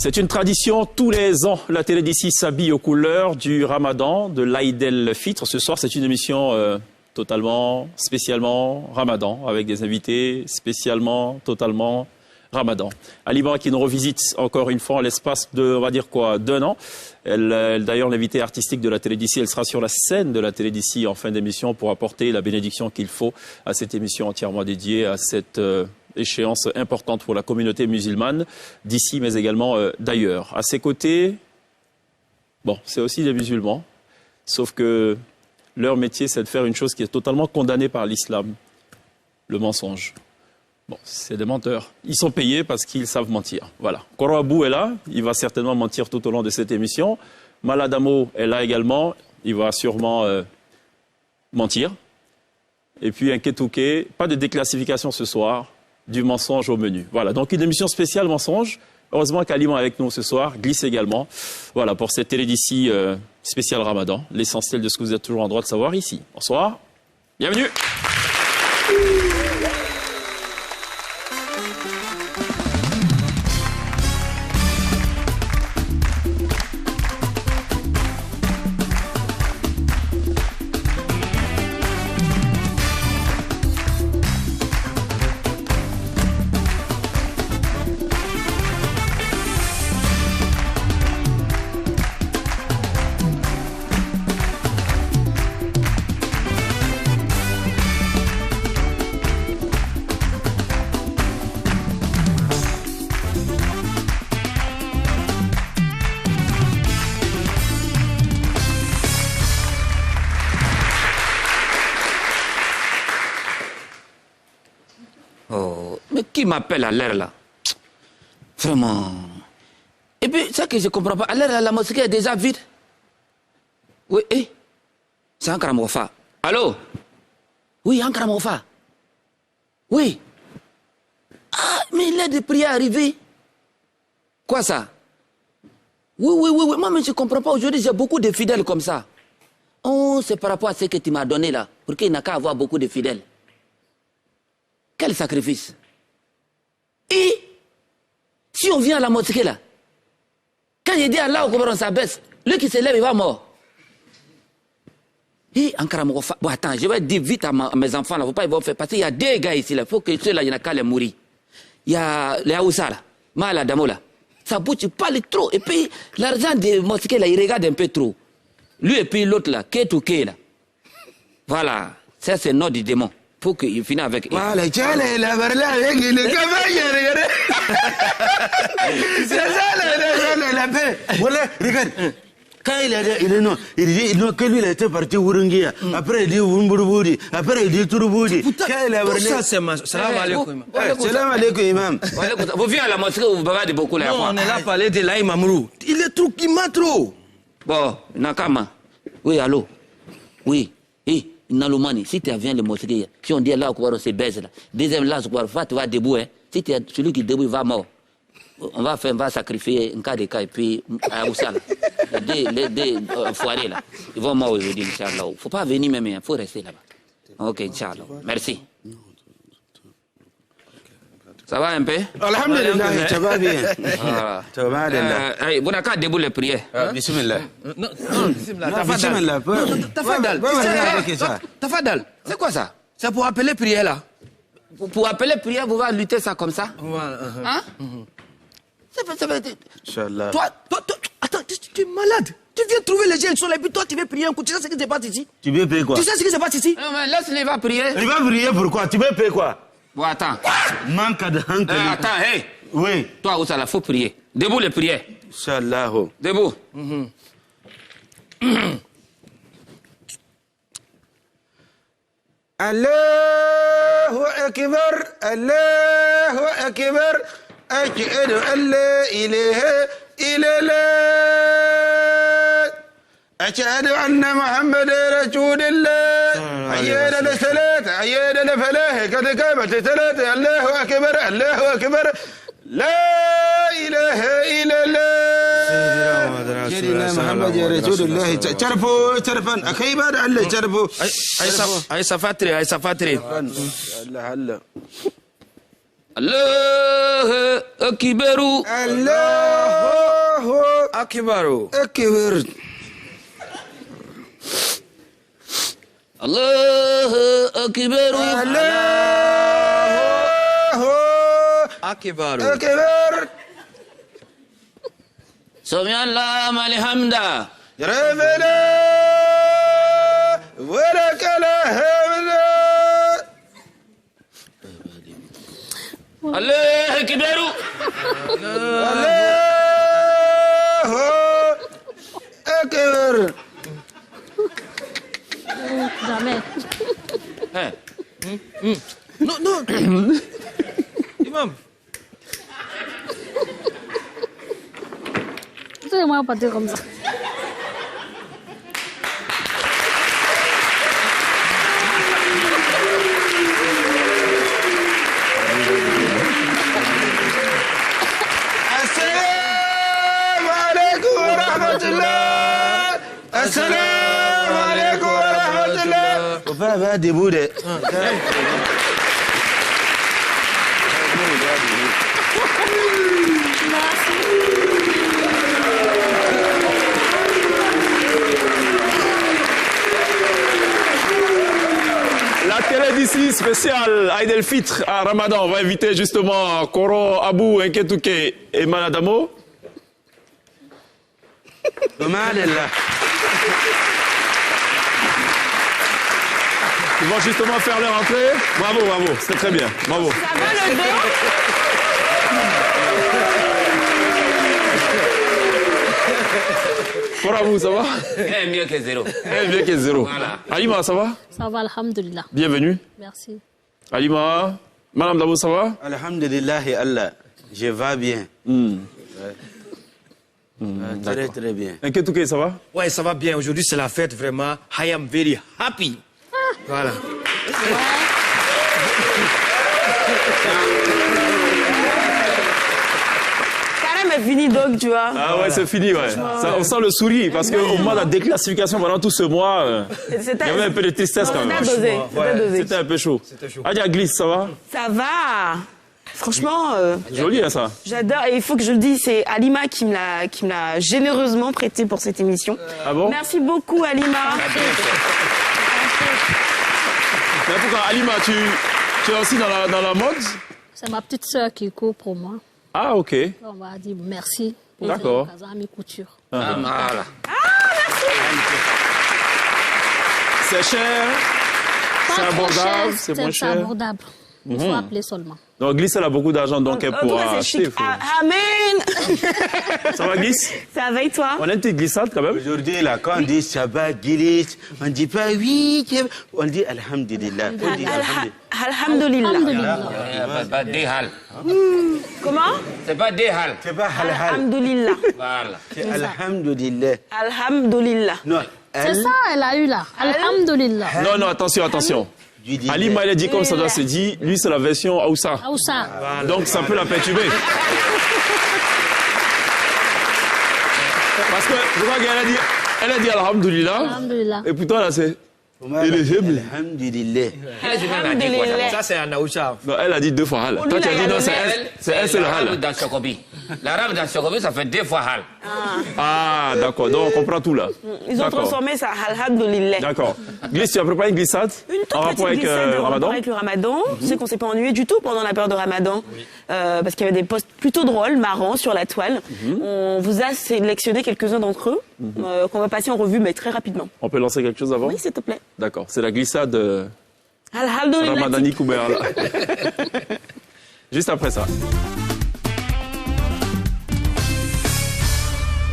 C'est une tradition, tous les ans, la télé d'ici s'habille aux couleurs du Ramadan, de l'Aïd el-Fitr. Ce soir, c'est une émission totalement, spécialement Ramadan, avec des invités spécialement, totalement Ramadan. Alima qui nous revisite encore une fois en l'espace de, on va dire quoi, d'un an. Elle d'ailleurs, l'invitée artistique de la télé d'ici, elle sera sur la scène de la télé d'ici en fin d'émission pour apporter la bénédiction qu'il faut à cette émission entièrement dédiée à cette échéance importante pour la communauté musulmane d'ici, mais également d'ailleurs. À ses côtés, bon, c'est aussi des musulmans, sauf que leur métier, c'est de faire une chose qui est totalement condamnée par l'islam, le mensonge. Bon, c'est des menteurs. Ils sont payés parce qu'ils savent mentir. Voilà. Koro Abou est là. Il va certainement mentir tout au long de cette émission. Maladamo est là également. Il va sûrement mentir. Et puis un Ketouké. Pas de déclassification ce soir. Du mensonge au menu. Voilà. Donc une émission spéciale mensonge. Heureusement qu'Alima est avec nous ce soir. Glisse également. Voilà. Pour cette télé d'ici spéciale Ramadan. L'essentiel de ce que vous êtes toujours en droit de savoir ici. Bonsoir. Bienvenue. Qui m'appelle à l'air là? Vraiment. Et puis, ça que je ne comprends pas, à l'air là, la mosquée est déjà vide. Oui, c'est Ankara Mofa. Allô? Oui, Ankara Mofa. Oui. Ah, mais l'heure de prière est arrivée. Quoi ça? Oui. Moi, mais je ne comprends pas. Aujourd'hui, j'ai beaucoup de fidèles comme ça. Oh, c'est par rapport à ce que tu m'as donné là. Pour qu'il n'a qu'à avoir beaucoup de fidèles. Quel sacrifice? Et si on vient à la mosquée là, quand il dit Allah au Coran, on s'abaisse, lui qui se lève, il va mort. Et encore bon, attends, je vais dire vite à mes enfants là, faut pas ils vont faire, parce qu'il y a des gars ici là, il faut que ceux-là, il n'y en a qu'à les mourir. Il y a les Aoussa là, Maladamo là, sa bouche, il parle trop, et puis l'argent des mosquées là, il regarde un peu trop. Lui et puis l'autre là, Ketouké là. Voilà, ça c'est le nom du démon. Pour qu'il finisse avec... Voilà, c'est ça la paix. Voilà, regarde. Quand il est non, il dit non, que lui il était parti Wurungia. Après il dit Wumburboudi. Après il dit Tourouboudi. Tout ça c'est ma... Salam alaikum. Salam alaikum, imam. Vous venez à la mosquée où vous bavardez beaucoup là. Non, on est là parler de l'Aïm Amrou. Il est trop, il m'a trop. Bon, Nakama. Oui, allô. Oui. Naloumani, si tu viens de mosquée, si on dit là, on se baisse là. Deuxième là, tu vas debout. Hein. Si tu es celui qui est debout, il va mort. On va sacrifier un cas de cas et puis à Oussala. Les deux foirés là, ils vont mort aujourd'hui, Inch'Allah. Il ne faut pas venir même, il faut rester là-bas. Ok, Inch'Allah. Merci. Ça va un peu? Alhamdulillah, ça va bien. Ça va bien. Vous n'avez qu'à debout les prières. Bismillah. Non, Bismillah. Tafadal. C'est quoi ça? C'est pour appeler prière là. Pour appeler prière, vous allez lutter ça comme ça? Hein? Ça va être... Inch'Allah. Toi, attends, tu es malade. Tu viens trouver les gens, ils sont là, et puis toi tu veux prier un coup. Tu sais ce qui se passe ici? Tu veux payer quoi? Tu sais ce qui se passe ici? Non, mais laisse-les, il va prier. Il va prier pourquoi? Tu veux payer quoi? Bon, attends. Manque de hankali. Attends, hé. Oui. Toi, Oussala, faut prier. Debout les prières. Inch'Allah. Debout. Allahu Akbar, Allahu Akbar, Ashhadu an la ilaha illallah, Ashhadu anna Muhammadan Rasulullah, Hayya ala salat, hayya ala falah, qad qamat salat, Allahu Akbar, Allahu Akbar, la ilaha illallah. سيدنا محمد يا رسول الله تعرفوا أخي بعد الله تعرفوا أي سفاتري الله أكبر الله Akibaru. أكبر الله أكبر الله Akibaru. أكبر سمع الله لمن حمده ربنا ولك الحمد الله أكبر الله أكبر Jamais. Hein? Non, non. Imam. Laissez-moi partir comme ça. السلام عليكم ورحمة الله السلام عليكم ورحمة الله وفاء دي بودة La télé d'ici spéciale Aïd el-Fitr à Ramadan. On va inviter justement Koro, Abou, Nketouké et Maladamo. وما لله Ils vont justement faire leur entrée. Bravo, bravo, c'est très bien. Bravo. Koro, Abou, ça va? Mieux que zéro. Bien que zéro. Voilà. Alima, ça va? Ça va, alhamdulillah. Bienvenue. Merci. Alima, Madame Dabo, ça va? Alhamdulillah Allah, je vais bien. Très très bien. Nketouké, ça va? Ouais, ça va bien. Aujourd'hui, c'est la fête, vraiment. I am very happy. Voilà. Carême est fini donc, tu vois. Ah ouais, c'est fini, ouais. Ça, on sent le sourire parce qu'au mois de la déclassification, pendant tout ce mois, il y avait un peu de tristesse quand même. C'était dosé. C'était dosé. C'était un peu chaud. Adia Glisse, ça va? Ça va. Franchement, Joli, hein, ça? j'adore. Et il faut que je le dise, c'est Alima qui me l'a généreusement prêté pour cette émission. Ah bon? Merci beaucoup, Alima. Mais pourquoi, Alima, tu es aussi dans la mode? C'est ma petite sœur qui court pour moi. Ah, ok. On va dire merci pour D'accord. mes coutures. Ah, voilà. C'est cher, Pas c'est trop abordable, cher, c'est moins C'est cher. abordable. Il faut appeler seulement. Donc Glisse, elle a beaucoup d'argent, donc elle En tout cas, pourra c'est acheter. chic. Ah, amen. Ça va, Glisse? Ça va et toi? On a une petite glissade quand même. Aujourd'hui, là, quand on dit Shabbat, Gilis, on ne dit pas oui, on dit Alhamdulillah. On dit Alhamdulillah. Alhamdulillah. Pas des hal. Comment? C'est pas des hal. C'est pas halal, Alhamdulillah. Voilà. c'est Alhamdulillah. Alhamdulillah. Non, C'est ça, elle a eu là. Alhamdulillah. Non, non, attention, attention. Alima, elle a dit comme ça doit se dire. Lui, c'est la version Aoussa. Aoussa. Donc, ça peut la perturber. Parce que, je crois qu'elle a dit Alhamdulillah. Alhamdulillah. Et pourtant, là, c'est. Et les hymnes. Alhamdulillah. Alhamdulillah. Ça, c'est un Aoucha. Non, elle a dit deux fois Hal. Toi, tu as dit non, c'est elle, c'est le Hal. Dans Chocobi. L'arabe dans Chocobi, ça fait deux fois hal. Ah, d'accord. Donc, on comprend tout là. Ils ont D'accord. transformé ça. Alhamdulillah. D'accord. Glisse, tu as préparé une glissade Une toute en petite rapport avec glissade en Ramadan? rapport avec le Ramadan. Tu sais qu'on s'est pas ennuyé du tout pendant la période de Ramadan, parce qu'il y avait des posts plutôt drôles, marrants sur la toile. On vous a sélectionné quelques-uns d'entre eux qu'on va passer en revue, mais très rapidement. On peut lancer quelque chose avant? Oui, s'il te plaît. D'accord. C'est la glissade Alhamdulillah. Ramadani Kouber là. Juste après ça.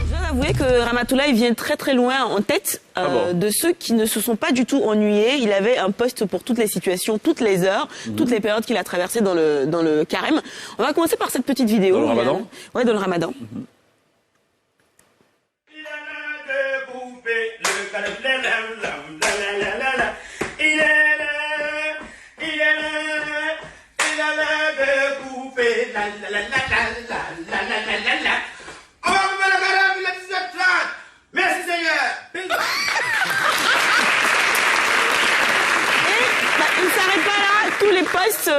Je dois avouer que Ramatoulaye vient très très loin en tête bon de ceux qui ne se sont pas du tout ennuyés. Il avait un poste pour toutes les situations, toutes les heures, toutes les périodes qu'il a traversées dans le carême. On va commencer par cette petite vidéo. Dans le Ramadan? Ouais, dans le Ramadan. Merci Seigneur. Bah, il ne s'arrête pas là. Tous les potes reste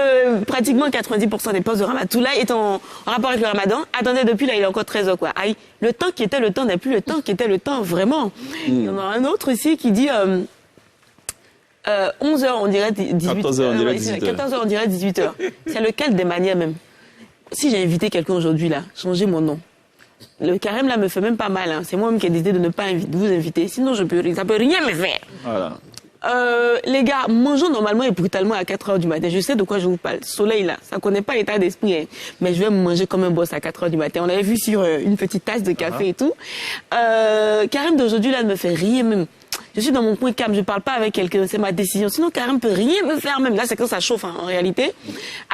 pratiquement 90% des postes de Ramatoulaye est en rapport avec le Ramadan. Attendez, depuis là, il est encore 13 heures, quoi. Aïe, le temps qui était le temps n'est plus le temps qui était le temps, vraiment. Il y en a un autre ici qui dit 11 heures, on dirait 18 heures. 14 heures, on dirait 18 heures. 14 heures, on dirait 18 heures. C'est lequel des manières même? Si j'ai invité quelqu'un aujourd'hui, là, changez mon nom. Le carême, là, me fait même pas mal. Hein. C'est moi-même qui ai décidé de ne pas vous inviter. Sinon, ça peut rien me faire. Voilà. Les gars, mangeons normalement et brutalement à 4 heures du matin. Je sais de quoi je vous parle. Soleil, là, ça connaît pas l'état d'esprit. Hein. Mais je vais manger comme un boss à 4 heures du matin. On l'avait vu sur une petite tasse de café et tout. Carême d'aujourd'hui, là, ne me fait rien même. Je suis dans mon coin calme, je parle pas avec quelqu'un, c'est ma décision. Sinon, Carême peut rien me faire même. Là, c'est quand ça chauffe, hein, en réalité.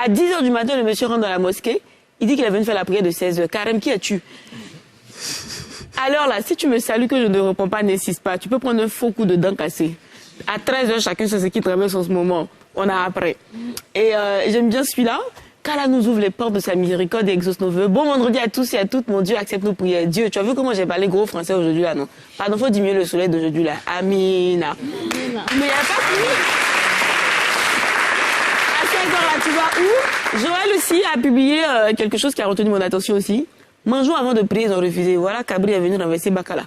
À 10 heures du matin, le monsieur rentre dans la mosquée. Il dit qu'il est venu faire la prière de 16 heures. Carême, qui as-tu? Alors là, si tu me salues que je ne réponds pas, n'insiste pas. Tu peux prendre un faux coup de dent cassé. À 13 heures, chacun sait ce qui traverse en ce moment. On a après. Et j'aime bien celui-là. Qu'Allah nous ouvre les portes de sa miséricorde et exauce nos vœux. Bon vendredi à tous et à toutes. Mon Dieu, accepte nos prières. Dieu, tu as vu comment j'ai parlé gros français aujourd'hui là, non? Pardon, faut diminuer le soleil d'aujourd'hui là. Amina. Mais il n'y a pas fini. À 5 heures là, tu vois où? Joël aussi a publié quelque chose qui a retenu mon attention aussi. Mangeons avant de prier, ils ont refusé. Voilà, Cabri est venu renverser Bakala.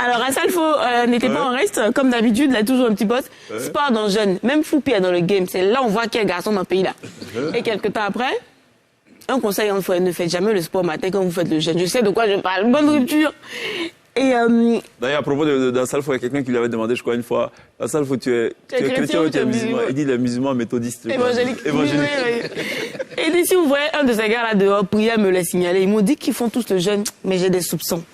Alors, Assalfo n'était pas en reste. Comme d'habitude, il a toujours un petit poste. Sport dans jeune. Même Foupi est dans le game. C'est là on voit qu'il y a un garçon dans le pays là. Et quelques temps après, un conseil en fois, ne faites jamais le sport matin quand vous faites le jeûne. Je sais de quoi je parle. Bonne rupture. Et d'ailleurs, à propos d'Assalfo, il y a quelqu'un qui lui avait demandé, je crois, une fois, Assalfo, tu es chrétien ou tu es musulman? Il dit, il est musulman méthodiste. Évangélique. Et d'ici, vous voyez un de ces gars là dehors, prier me l'a signaler. Ils m'ont dit qu'ils font tous le jeûne, mais j'ai des soupçons.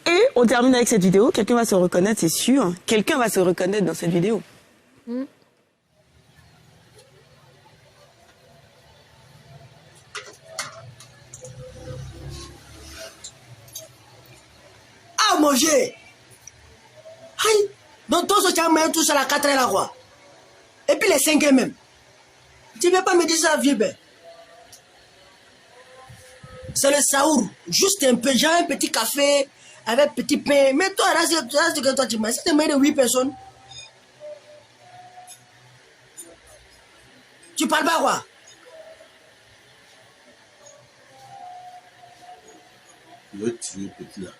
Et on termine avec cette vidéo. Quelqu'un va se reconnaître, c'est sûr. Quelqu'un va se reconnaître dans cette vidéo. À manger. Aïe. Donc, toi, tu as mis tout sur la 4 là, quoi. Et puis les 5 même. Tu ne veux pas me dire ça, vieux ben. C'est le saour. Juste un peu. J'ai un petit café avec petit pain. Mais toi, là, c'est que toi, tu manges. C'est de 8 personnes. Tu parles pas, quoi? Je vais tuer petit là.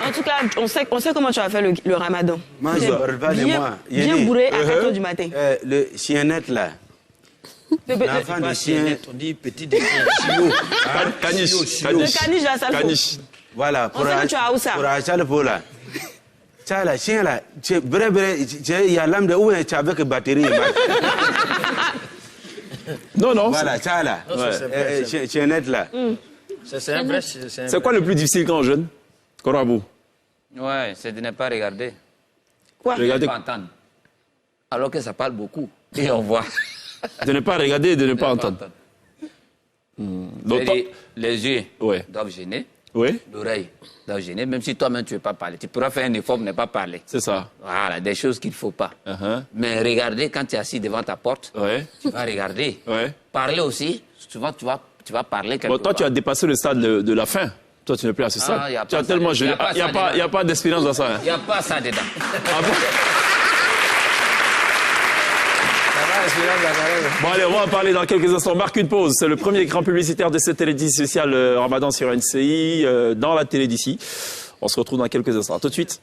En tout cas, on sait comment tu vas faire le ramadan. Moi, je parle pas de moi. Bien bourré à 4 heures du matin. Le chiennette là. L'enfant de chien. On dit petit de chien. Caniche. Le caniche à Salfo. Caniche. Voilà, On sait que tu as où ça? pour acheter le pot là. Ça là, chien là, il y a l'âme de où tu as avec batterie. Non, non. Voilà, ça là. Chiennette là. C'est un vrai. C'est quoi le plus difficile quand on jeûne? Korabou. Ouais, c'est de ne pas regarder. Quoi? De ne pas entendre. Alors que ça parle beaucoup. Et on voit. De ne pas regarder et de ne pas entendre. Donc, Les yeux Ouais. doivent gêner. oui, L'oreille doit gêner. Même si toi-même tu ne veux pas parler. Tu pourras faire un effort pour ne pas parler. c'est ça. Voilà, des choses qu'il ne faut pas. Uh-huh. Mais regarder quand tu es assis devant ta porte, Ouais. tu vas regarder. Ouais. Parler aussi, souvent tu vas parler quelque Bon, toi, tu as dépassé le stade de la faim. Toi, tu n'es plus à ce stade. y a Tu as pas ça. tellement Y a jeûné. pas Il ça n'y a pas d'expérience dans ça. Hein. Il n'y a pas ça dedans. Ah bon? Bon, allez, on va en parler dans quelques instants. On marque une pause. C'est le premier écran publicitaire de cette Télédis spéciale Ramadan sur NCI, dans la télé d'ici. On se retrouve dans quelques instants. À tout de suite.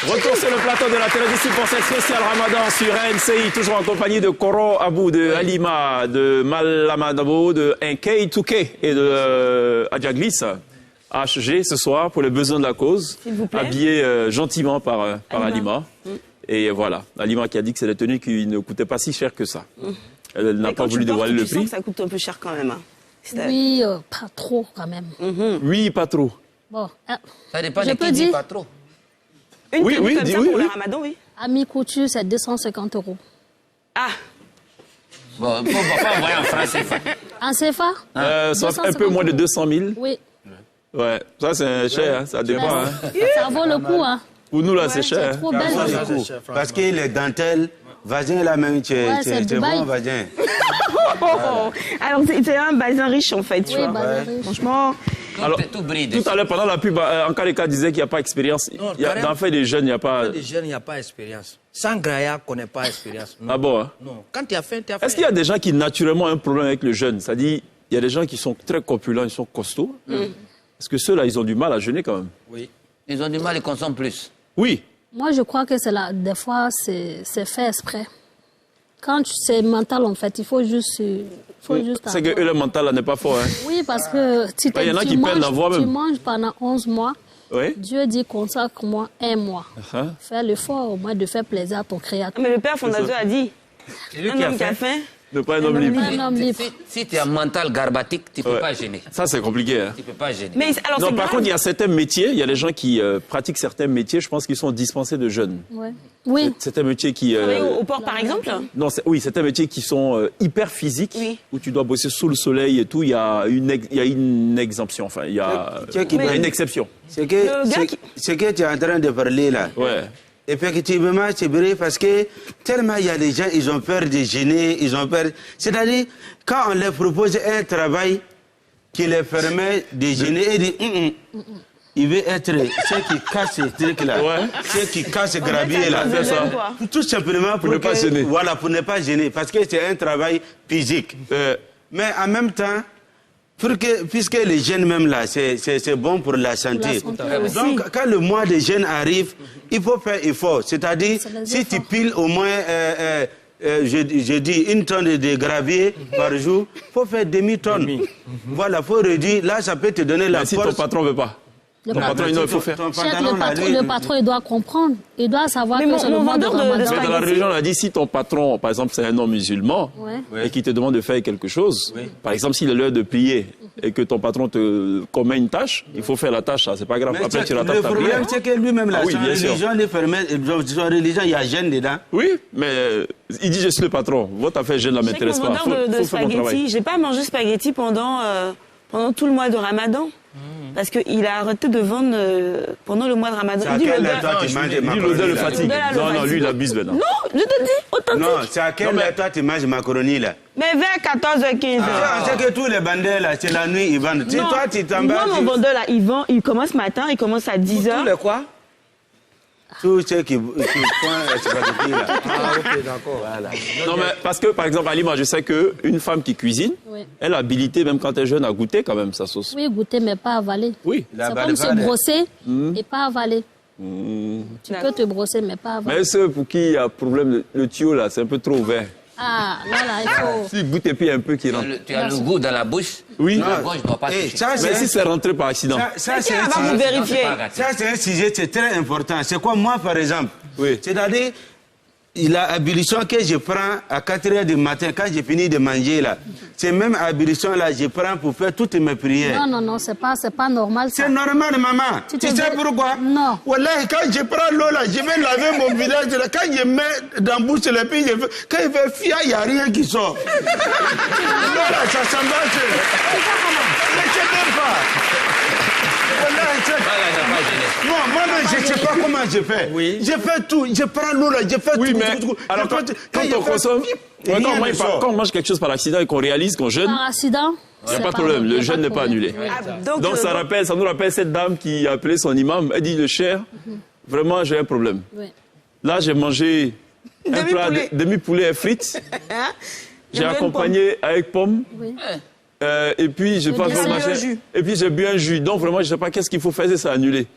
Retour sur le plateau de la télévision pour cette spéciale Ramadan sur NCI, toujours en compagnie de Koro Abou, de Halima, de Malamadabo, de Nkei Touké et de Adjaglis. HG ce soir pour les besoins de la cause, S'il vous plaît. habillé gentiment par Alima. Et voilà, Alima qui a dit que c'est des tenues qui ne coûtaient pas si cher que ça. Elle n'a Mais pas quand voulu tu portes, dévoiler le tu sens prix. que ça coûte un peu cher quand même. Hein. Oui, pas trop quand même. Oui, pas trop. Bon, Ça dépend Je de peux qui dit dire- pas trop. Une Oui, tenue oui, comme dis ça oui, pour oui. le ramadan, oui. Ami Couture, c'est 250 €. Ah, Bon, faut pas envoyer en français. En CFA Ça fait un peu 250 moins de €. 200 000. Oui. Ouais, ça c'est cher, hein, ça dépend. Hein. Ça vaut le coup, hein. Pour nous là, c'est C'est cher. trop belle. Parce que les dentelles, vagin là même, Ouais, c'est c'est Dubaï. bon vagin. alors c'est un bazin riche en fait, tu Oui, vois. bah, riche. Franchement, Alors, Tout bride. Tout à l'heure, pendant la pub, en cas disait qu'il n'y a pas d'expérience. Non, Il y a- carrément. Dans le fait des jeunes, il n'y a pas. Les jeunes, il n'y a pas d'expérience. Sans Graya, on connaît pas d'expérience. Non. Ah bon, hein? Non. Quand tu as fait, tu as fait. Est-ce qu'il y a des gens qui naturellement ont un problème avec le jeûne? C'est-à-dire, il y a des gens qui sont très corpulents, ils sont costauds. Parce que ceux-là, ils ont du mal à jeûner quand même. Oui. Ils ont du mal, ils consomment plus. Oui. Moi, je crois que c'est là. Des fois, c'est fait exprès. Quand c'est mental, en fait, il faut juste. C'est que eux, le mental là n'est pas fort. Hein. Oui, parce que si Il y en a qui perdent la voix tu même. manges pendant 11 mois, Oui. Dieu dit consacre-moi 1 mois. Hein? Fais l'effort au moins de faire plaisir à ton créateur. mais le père fondateur a dit, lui un qui a homme qui a fait. faim, Ne pas un homme libre. Un homme libre. Si tu as un mental garbatique, tu ne peux Ouais. pas gêner. Ça, c'est compliqué. Hein. Tu ne peux pas gêner. mais alors Non, c'est par grave. contre, il y a certains métiers, il y a des gens qui pratiquent certains métiers, je pense qu'ils sont dispensés de jeûne. Ouais. Oui. Certains métiers qui. Travailler au port par exemple. Non, oui, certains métiers qui sont hyper physiques, Oui. où tu dois bosser sous le soleil et tout, il y a une exemption, enfin, il y a une exception. C'est que, Le gars c'est- qui- c'est que tu es en train de parler là. Ouais. Effectivement, c'est vrai parce que tellement il y a des gens, ils ont peur de gêner, ils ont peur. C'est-à-dire, quand on leur propose un travail qui leur permet de gêner, ils disent, il veut être ceux qui cassent ces trucs-là, Ouais. ceux qui cassent ce gravier-là. C'est ça. Tout simplement pour ne pas gêner. Voilà, pour ne pas gêner, parce que c'est un travail physique. Mais en même temps, puisque les jeunes même là, c'est bon pour la santé. santé aussi. Donc, quand le mois des jeunes arrive, il faut faire effort. C'est-à-dire, C'est les si tu efforts. piles au moins, je dis, 1 tonne de gravier par jour, il faut faire demi-tonne. Voilà, il faut réduire. Là, ça peut te donner la Mais si ton force. patron veut pas, Le ton patron, il faut faire. Ton Chef, pantalon, là, lui, le patron, il doit comprendre. Il doit savoir Mais que mon- c'est le mon mois de vendeur de Ramadan. Parce que dans la religion, on a dit si ton patron, par exemple, c'est un homme musulman, Ouais. et qui te demande de faire quelque chose, par exemple, s'il est l'heure de prier et que ton patron te commet une tâche, il faut faire la tâche, ça, c'est pas grave. Mais Après, tu le rattrapes ta prière. problème, c'est que lui-même, là, Ah oui, son bien sûr. religion, lui permet, son religion, il y a jeûne dedans. Oui, mais il dit je suis le patron. Votre affaire, je ne la Je sais que m'intéresse mon pas. vendeur de Faut faire mon travail. spaghettis, j'ai pas mangé spaghetti pendant tout le mois de Ramadan. Parce qu'il a arrêté de vendre pendant le mois de Ramadan. C'est à Il dit quelle l'odeur- heure toi tu manges des Il dit l'odeur macaronis le là? fatigue. L'odeur, le Non, non, fatigue. lui, il abuse maintenant. Non, je te dis, authentique. Non, c'est à quelle heure toi tu manges macaroni là? Mais vers 14h15. On sait que tous les bandits là, c'est la nuit, ils vendent. Si Non, toi tu t'en moi, bats, mon vendeur là, il commence matin, il commence à 10h. Tous les quoi? tous ceux qui font spaghetti là. Ah, ok, d'accord. Voilà. Non, mais parce que, par exemple, Ali, moi, je sais qu'une femme qui cuisine, Oui. elle a habilité, même quand elle est jeune, à goûter quand même sa sauce. Oui, goûter, mais pas avaler. Oui. La C'est balle comme se vale. brosser et pas avaler. Tu peux te brosser, mais pas avaler. Mais ceux pour qui il y a problème, le tuyau là, c'est un peu trop ouvert. Ah, voilà, il faut. S'il goûte et puis il y a un peu qui rentre. Tu as le goût dans la bouche. Oui. La gauche ne doit pas Eh, toucher. ça, Mais si c'est rentré par accident. ça, c'est Tiens, un on va vous sujet. vérifier. Ça, c'est un sujet, c'est très important. C'est quoi, moi, par exemple? Oui. C'est-à-dire, la abolition que je prends à 4 h du matin, quand j'ai fini de manger, là, c'est même abolition là, je prends pour faire toutes mes prières. Non, non, non, c'est pas normal. Ça. C'est normal, maman. Tu Tu te sais dis- pourquoi? Non. Wallahi, quand je prends l'eau là, je vais laver mon visage là. Quand je mets dans la bouche le pays, quand il fait fier, il n'y a rien qui sort. L'eau là, ça s'emballe. Mais je t'aime pas. Wallahi, c'est- Voilà, il n'a pas gêné. Non, moi, je ne sais pas comment je fais. Oui. Je fais tout. Je prends l'eau là, je fais Oui, tout. mais tout. alors Je quand je on fais consomme, pip, quand rien on ne mange sort. quand on mange quelque chose par accident et qu'on réalise qu'on jeûne, Par accident, il n'y a pas de problème. Le jeûne n'est pas annulé. Donc ça nous rappelle cette dame qui a appelé son imam. Elle dit le cher, vraiment j'ai un problème. Oui. Là j'ai mangé un plat Demi-poulet. demi-poulet et frites. J'ai bien une accompagné avec pommes. Oui. Et puis je Le pas dessert. fait machin. Un jus. Et puis j'ai bu un jus. Donc vraiment je ne sais pas qu'est-ce qu'il faut faire, ça a annulé.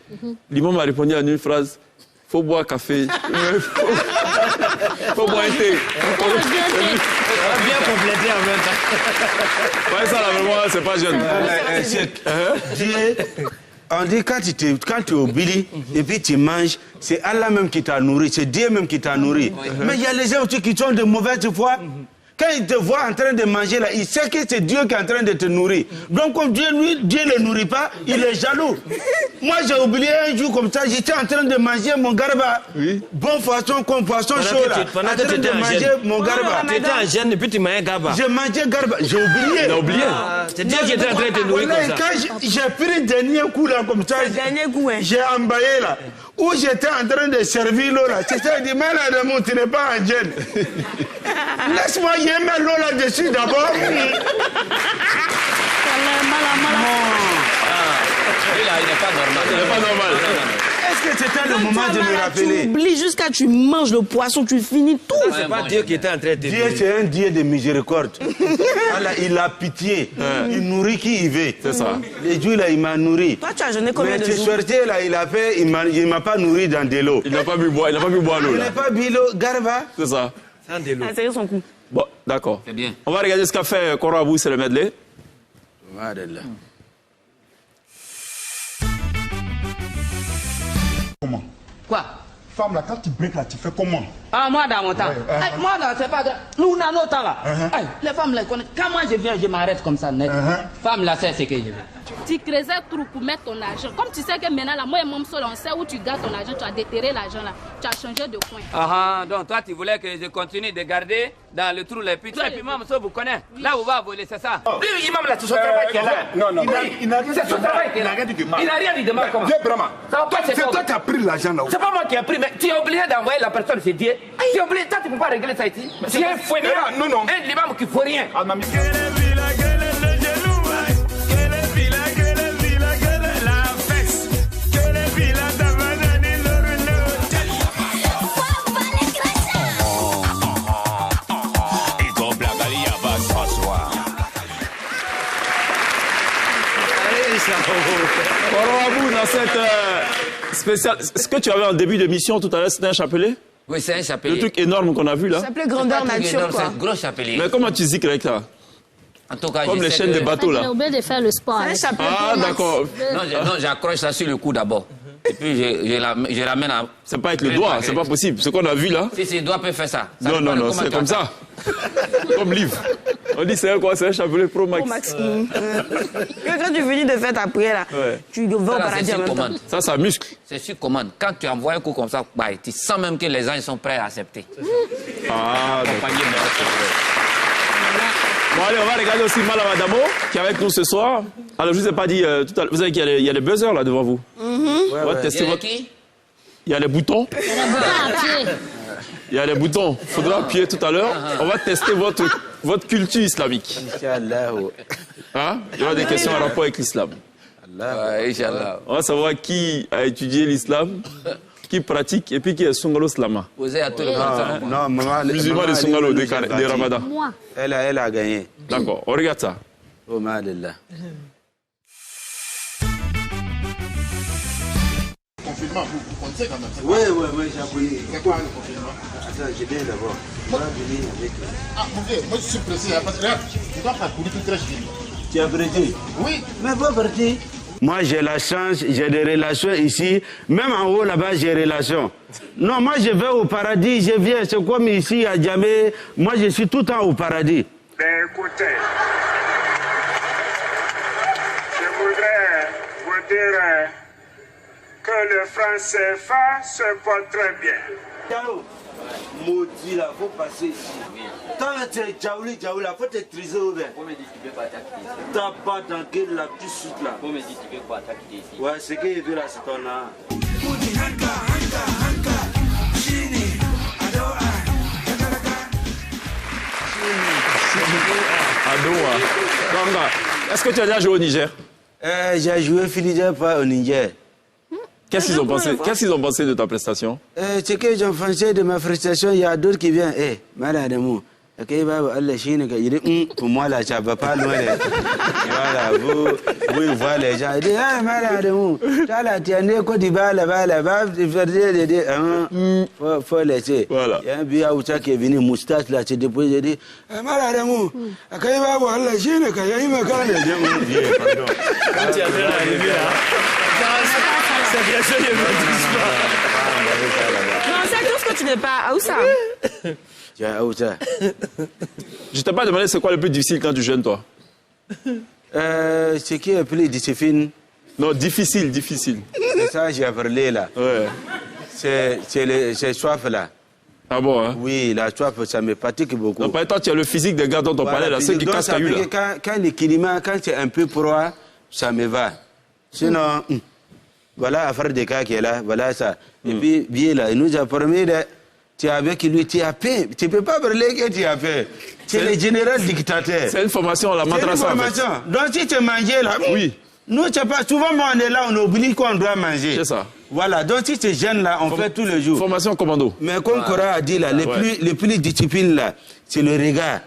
L'imam a répondu à une phrase. faut boire café. faut boire un thé. Bien complété en même temps. Ouais, ça, là, vraiment, c'est pas jeune. On dit quand tu es au Bili et puis tu manges, c'est Allah même qui t'a nourri, c'est Dieu même qui t'a nourri. Mais il y a les gens aussi qui sont de mauvaise foi. Quand il te voit en train de manger là, il sait que c'est Dieu qui est en train de te nourrir. Donc comme Dieu ne le nourrit pas, il est jaloux. Moi j'ai oublié un jour comme ça, j'étais en train de manger mon garba. Oui. Bon poisson comme poisson chaud là. Pendant que tu étais en jeûne. Mon garba. Tu étais en jeûne et puis tu mangeais garba. J'ai mangé garba, j'ai oublié. Il a oublié. C'est Dieu qui était en train de te nourrir comme ça. Quand j'ai pris le dernier coup là comme ça, j'ai emballé là. Où j'étais en train de servir l'eau là. C'est ça, il dit, mais là, tu n'es pas en jeûne. Laisse-moi y mettre l'eau là-dessus d'abord. Lui, là, il n'est pas normal. Il n'est pas normal. Est-ce que c'était le moment de me rappeler? Tu oublies jusqu'à tu manges le poisson, tu finis tout. C'est pas Dieu qui était en train de te Dieu, nourrir. c'est un Dieu de miséricorde. Allah, il a pitié. Il nourrit qui il veut. C'est ça. Les jours là, il m'a nourri. Toi, tu as jeûné combien Mais de tu jours? sortais là, il m'a pas nourri dans de l'eau. Il n'a pas pu boire l'eau, Il là. n'a pas bu l'eau, garba. C'est ça. Sans de l'eau. Ah, c'est son coup. Bon, d'accord. C'est bien. On va regarder ce qu'a fait Koro Abou, c'est le medley. Comment? Quoi? Femme là, quand tu breaks là, tu fais comment? Ah, moi dans mon temps. Ouais, Moi là, c'est pas grave. Nous, on a notre temps là. Aïe, les femmes là, quand moi je viens, je m'arrête comme ça net. Femme là, c'est ce que je veux. Tu crées un trou pour mettre ton argent. Comme tu sais que maintenant, là, moi et mon seul, on sait où tu gardes ton argent, tu as déterré l'argent là. Tu as changé de coin. Ah, donc toi, tu voulais que je continue de garder dans le trou les petits. Et puis moi, monsieur, vous connaissez. Là où va voler, c'est ça. Lui, imam là, c'est son travail qui est là. Non. Il n'a rien dit de mal. Il n'a rien dit de mal. Comment? C'est toi qui as pris l'argent là. C'est pas moi qui ai pris, mais tu es obligé d'envoyer la personne, c'est Dieu. Tu es obligé, toi, tu ne peux pas régler ça ici. Tu es un fouettard. Non. Un imam qui ne faut rien. Koro Abou, dans cette spéciale. Ce que tu avais en début d'émission tout à l'heure, c'était un chapelet? Oui, c'est un chapelet. Le truc énorme qu'on a vu là. Ça s'appelait grandeur nature, C'est quoi. un gros chapelet. Mais comment tu zikres avec ça? En tout cas, Comme je les sais chaînes que- de bateaux Il là. a oublié de faire le sport. C'est un avec. chapelet. Ah, d'accord. Non, j'accroche ça sur le cou d'abord. Et puis je ramène à... C'est pas avec le doigt, c'est pas possible. Ce qu'on a vu là. Si, le doigt peut faire ça. Ça Non, dépend de comment c'est tu comme attaques. ça. Comme livre. On dit c'est un quoi? C'est un chapelet Pro Max. Pro Max. Quand tu finis de faire ta prière là, Ouais. tu vas au Ça, là, paradis c'est en sur même temps. commande. Ça muscle. C'est sur commande. Quand tu envoies un coup comme ça, bah, tu sens même que les gens ils sont prêts à accepter. Ah, d'accord. Bon, allez, on va regarder aussi Malama Damo, qui est avec nous ce soir. Alors, je vous ai pas dit tout à l'heure, vous savez qu'il y a les buzzers là devant vous. On va tester Il y a votre... qui? Il y a les boutons. Il a bouton à pied. Il y a les boutons. Il faudra appuyer tout à l'heure. On va tester votre culture islamique. Hein? Il y aura des questions en rapport avec l'islam. Ouais, Inch'Allah. On va savoir qui a étudié l'islam, qui pratique et puis qui est Sungalo Slama. Posez à tout le monde. Non, maman. Musulman de Sungalo des Ramadan. Moi. Elle a gagné. D'accord, on regarde ça. Oh, madallah. Confinement, vous connaissez quand même. Oui, j'ai appris. C'est quoi le confinement? Attends, je viens d'abord. On va venir avec. Ah, mon vieux, moi je suis pressé, hein, parce que regarde, tu dois parcourir toute la ville. Tu as prêté? Oui. Mais pas parti. Moi, j'ai la chance, j'ai des relations ici. Même en haut, là-bas, j'ai des relations. Non, moi, je vais au paradis, je viens. C'est comme ici, à Djamé. Moi, je suis tout le temps au paradis. Ben écoutez, je voudrais vous dire que le franc CFA se porte très bien. Ciao. Maudit là, faut passer ici. Quand tu es Djaouli, là, faut te triser ouvert. T'as pas dans quel là, tout de suite là. Ouais, c'est que j'ai vu là, c'est ton là. Adoua. Est-ce que tu as déjà joué au Niger? J'ai joué Finidja pas au Niger. Qu'est-ce qu'ils ont pensé de ta prestation? Ce que j'ai pensé de ma prestation, il y a d'autres qui viennent. Malade de moi. Pour moi là, ça va pas loin. Voilà, vous voyez les gens, ils disent, ah, madame, tu as né Côte d'Ivoire, là-bas, faut laisser. Voilà. Il y a un vieux Aoussa qui est venu, moustache, là, c'est déposé, il dit, ah, madame, quand il va voir la Chine, quand il me connaît, pardon. Quand tu as bien arrivé là, c'est bien sûr, il Non, c'est tout ce que tu n'es pas Aoussa. Tu es Aoussa. Je t'ai pas demandé c'est quoi le plus difficile quand tu jeûnes, toi. Ce qui est plus difficile. Non, difficile. C'est ça que j'ai parlé là. Ouais. C'est soif là. Ah bon, hein? Oui, la soif, ça me fatigue beaucoup. Non, par exemple, tu as le physique des gars dont on parlait là, ceux qui cassent caillou là. Quand le climat, quand c'est un peu froid, ça me va. Sinon, voilà l'affaire des cas qui est là, voilà ça. Et puis, bien là, il nous a promis de... Tu es avec lui, tu as paix. Tu ne peux pas parler que tu as paix. Tu es le général dictateur. C'est une formation, la madrasa. C'est une formation. En fait. Donc si tu manges là, oui. Nous, pas, souvent on est là, on oublie qu'on doit manger. C'est ça. Voilà, donc si tu jeûnes là, on fait tous les jours. Formation commando. Mais comme Cora a dit là, les plus disciplines là, c'est le regard.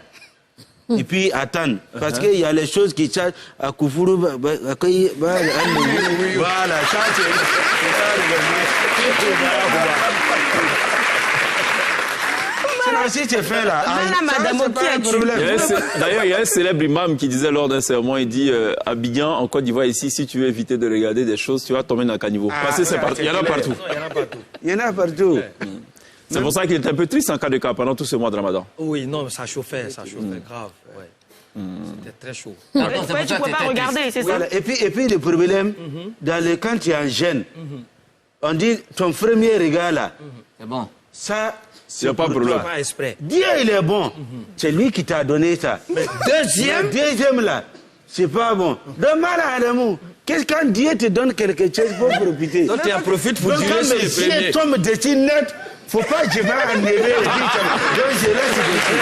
Et puis attendre. Parce qu'il y a les choses qui changent à Koufourou. Voilà, ça c'est si tu fais là, d'ailleurs, il y a un célèbre imam qui disait lors d'un sermon, il dit à Abidjan, en Côte d'Ivoire, ici, si tu veux éviter de regarder des choses, tu vas tomber dans le caniveau. Parce que il y en a partout. Il y en a partout. C'est pour ça qu'il est un peu triste en cas de cas pendant tout ce mois de Ramadan. Oui, non, ça chauffait grave. Ouais. C'était très chaud. Tu ne peux pas regarder, c'est ça. Voilà. Et puis le problème, quand tu es en jeûne, on dit ton premier regard là, c'est bon. Ça, il n'y a pas de problème. Dieu, il est bon. C'est lui qui t'a donné ça. Mais deuxième là, c'est pas bon. Donc, malheureusement, qu'est-ce quand Dieu te donne quelque chose pour profiter? Donc, tu en profites pour dire que le ciel tombe dessus net, faut pas que je vais enlever. Donc, je laisse dessus.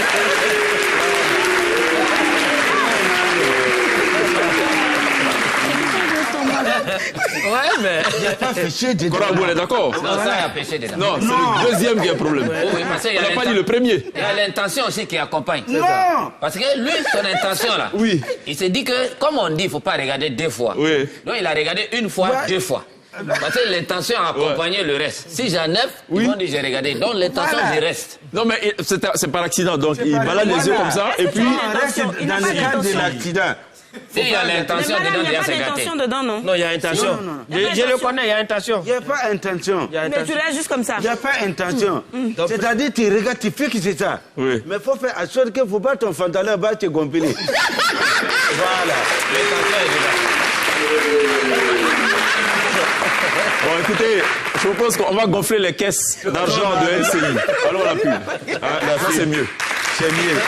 Ouais, mais. Il n'y a pas péché dedans. On est d'accord. Non, ça, il y a péché dedans. Non, c'est le deuxième qui a un problème. Oui, parce qu'il y a on n'a pas dit le premier. Il y a l'intention aussi qui accompagne. Non. Parce que lui, son intention là, il s'est dit que, comme on dit, il ne faut pas regarder deux fois. Oui. Donc il a regardé une fois, deux fois. Parce que l'intention a accompagné le reste. Si j'enlève, ils vont dire j'ai regardé. Donc l'intention, j'y reste. Non, mais c'est par accident. Donc il balade les yeux comme ça et puis. Dans le cadre de l'accident. S'il y a l'intention dedans, il y a intention dedans, non? Non, il y a intention. Je le connais, il y a intention. Il n'y a pas intention. Mais tu l'as juste comme ça. Il n'y a pas intention. C'est-à-dire, tu regardes, tu fais que c'est ça. Oui. Mais il faut faire en sorte qu'il ne faut pas ton pantalon bas te gonfler. Voilà. L'intention est dedans. Bon, écoutez, je propose qu'on va gonfler les caisses d'argent de LCI. Allons la pub. Là, ça, c'est mieux. C'est mieux.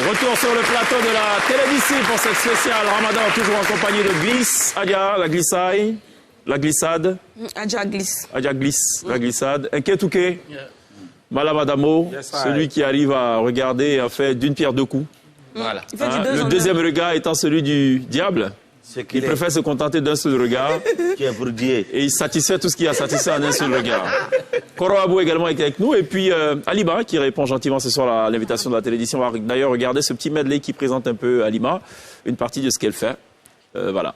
Retour sur le plateau de la télévision pour cette spéciale Ramadan, toujours en compagnie de Glisse, Adia, la glissaille, la glissade. Adia glisse. Adia glisse, la glissade. Nketouké, Malamadamo, celui qui arrive à regarder et à faire d'une pierre deux coups. Voilà. Le deuxième regard étant celui du diable. Il préfère se contenter d'un seul regard. Qui est pour Dieu. Et il satisfait tout ce qu'il a satisfait en un seul regard. Koro Abou également est avec nous. Et puis Alima qui répond gentiment ce soir à l'invitation de la télévision. On va d'ailleurs regarder ce petit medley qui présente un peu Alima, une partie de ce qu'elle fait. Voilà.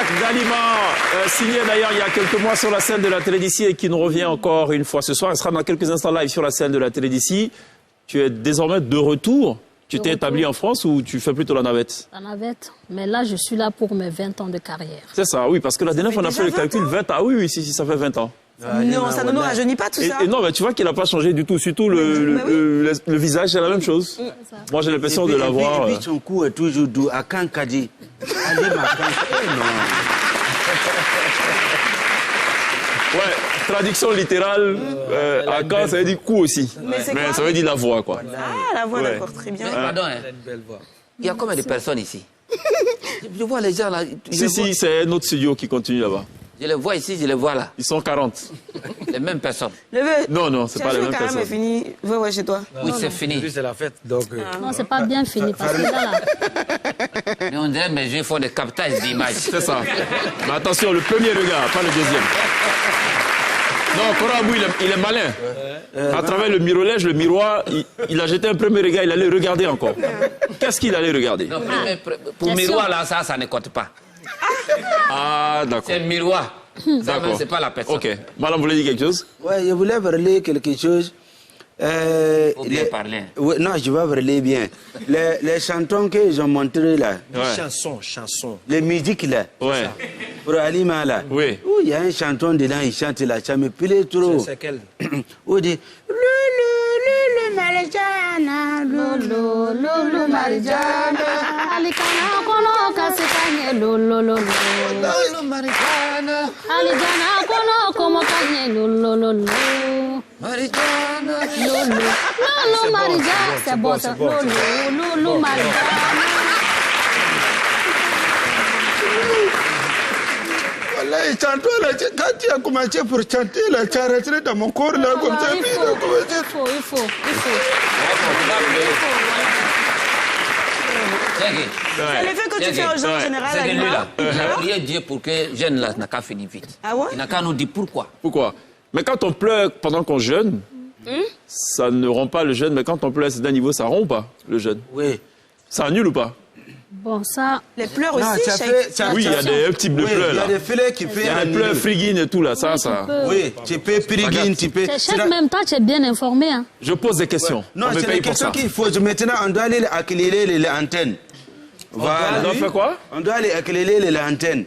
Jacques Galima, signé d'ailleurs il y a quelques mois sur la scène de la télé d'ici et qui nous revient encore une fois ce soir. Il sera dans quelques instants live sur la scène de la télé d'ici. Tu es désormais de retour. Tu t'es établi en France ou tu fais plutôt la navette? La navette. Mais là, je suis là pour mes 20 ans de carrière. C'est ça, oui, parce que la dernière fois, on a fait le calcul, 20 ans. Ah oui, si, ça fait 20 ans. Non, ça ne nous rajeunit pas tout ça. Et non, mais tu vois qu'il n'a pas changé du tout. Surtout le visage, c'est la même chose. Moi, j'ai l'impression de l'avoir. Et puis son cou est toujours doux. À Kankadi. Allez, ma Ouais, traduction littérale, à Caen, ça veut dire cou aussi. Mais ça veut dire la voix, quoi. Ah, la voix, d'accord, très bien. Pardon, hein. Il y a combien de personnes ici? Je vois les gens là. Si, c'est notre studio qui continue là-bas. Je les vois ici, je les vois là. Ils sont 40. Les mêmes personnes. Non, c'est pas les mêmes personnes. C'est fini. Ouais, chez toi. Oui, c'est fini. C'est la fête, donc... Non, c'est pas bien fini, parce que là... Mais on dirait que mes yeux font des captages d'images. C'est ça. Mais attention, le premier regard, pas le deuxième. Non, Korabou, il est malin. À travers le mirolège, le miroir, il a jeté un premier regard, il allait regarder encore. Qu'est-ce qu'il allait regarder? Non, pour miroir, là, ça ne compte pas. Ah, d'accord. C'est le miroir. D'accord. C'est pas la personne. Ok. Madame, vous voulez dire quelque chose? Oui, je voulais parler quelque chose. Faut bien parler. Oui, non, je vais parler bien. Les chantons qu'ils ont montrés là. Chansons. Les musiques là. Ouais. Pour Alima là. Oui. Il y a un chanton dedans, il chante là, ça me plaît trop. C'est quel? On dit Lulu Marijana, Lulu Marijana, Alikana kono kasikanye Lulu Marijana, Alijana kono komo kanye Lulu Marijana, Lulu Marijana, c'est bon ça, Lulu Marijana. Les chantons là, quand tu as commencé pour chanter là, tu as rentré dans mon corps là, comme ça. Il faut. C'est l'effet que tu fais aux gens en général. C'est que lui là, il a prié Dieu pour que jeune là n'a qu'à finir vite. Ah ouais? Il n'a qu'à nous dire pourquoi. Pourquoi? Mais quand on pleure pendant qu'on jeûne, ça ne rompt pas le jeûne, mais quand on pleure à d'un niveau, ça rompt pas le jeûne. Oui. Ça annule ou pas? Bon, ça... Les pleurs aussi, oui, il y a des types de pleurs là. Il y a des filets qui peuvent... Il y a des pleurs friguines et tout là, ça. Oui, tu peux friguines, tu peux... Chaque même temps, tu es bien informé. Hein. Je pose des questions. Non, c'est des questions qu'il faut. Maintenant, on doit aller éclairer les antennes. Voilà. On doit faire quoi? On doit aller éclairer les antennes.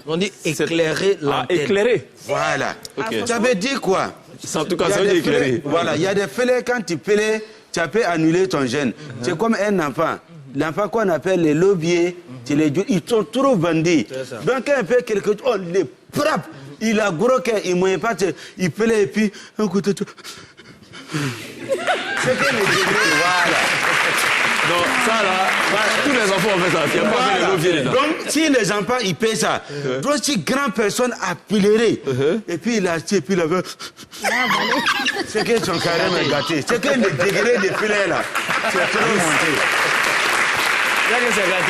On dit éclairer l'antenne. Ah, éclairer. Voilà. Ok. Ça veut dire quoi? En tout cas, ça veut dire éclairer. Voilà, il y a des filets, quand tu plais, tu peux annuler ton gène. C'est comme un enfant. L'enfant qu'on appelle les lobiers, ils sont trop bandits. Donc quand il fait quelque chose, on les frappe. Il a gros cœur, il ne moyen pas, il plaît et puis un coup de tout. C'est que les degrés, voilà. Donc ça là, tous les enfants ont fait ça. Il n'y a pas les lobiers dedans. Donc si les enfants ils paient ça, donc si grande personne a pleuré, et puis il a acheté, et puis il avait... C'est qu'ils sont carrément gâtés. C'est que les degrés des filets là, c'est trop monté.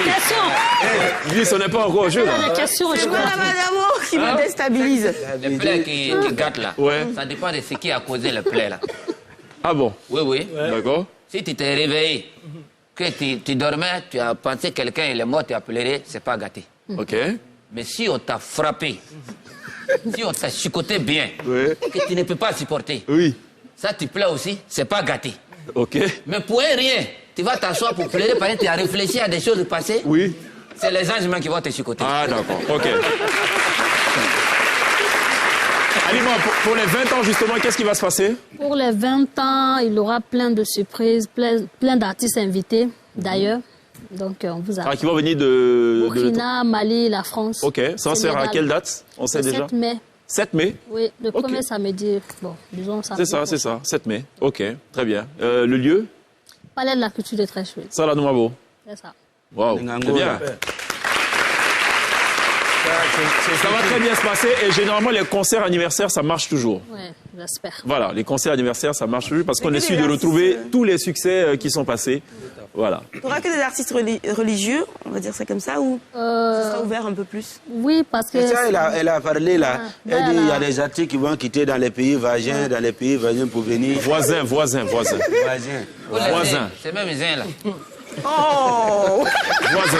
Question. Lui, ce n'est pas encore au jeu. C'est quoi la madame qui me déstabilise? Les plaies qui gâtent là, ça dépend de ce qui a causé le plaie là. Ah bon? Oui. D'accord. Si tu t'es réveillé, que tu dormais, tu as pensé que quelqu'un est mort, tu as pleuré, c'est pas gâté. Ok. Mais si on t'a frappé, si on t'a chicoté bien, que tu ne peux pas supporter, ça tu pleures aussi, c'est pas gâté. Ok. Mais pour rien, tu vas t'asseoir pour pleurer parce que tu as réfléchi à des choses passées. Oui. C'est les anges même qui vont te chicoter. Ah d'accord, ok. Alima, pour les 20 ans justement, qu'est-ce qui va se passer? Pour les 20 ans, il y aura plein de surprises, plein d'artistes invités d'ailleurs. Donc on vous a... qui vont venir de... Burkina, Mali, la France. Ok, ça sert à quelle date? On sait déjà? 7 mai. 7 mai? Oui, le premier samedi, bon, disons ça. C'est ça, 7 mai. Ok, très bien. Le lieu? Palais de la culture de Trècheville. Ça, la Noumabo. C'est ça. Waouh, très bien. Ça va très bien se passer et généralement les concerts anniversaires ça marche toujours. Oui, j'espère. Voilà, les concerts anniversaires ça marche toujours parce qu'on essaie de retrouver tous les succès qui sont passés. Voilà. Tu n'auras que des artistes religieux, on va dire ça comme ça, ou ça sera ouvert un peu plus? Oui, parce que... C'est ça, elle a parlé là. Elle dit il y a des artistes qui vont quitter dans les pays voisins, pour venir. Voisins. Voisins. C'est même les uns là. Oh. Voisins.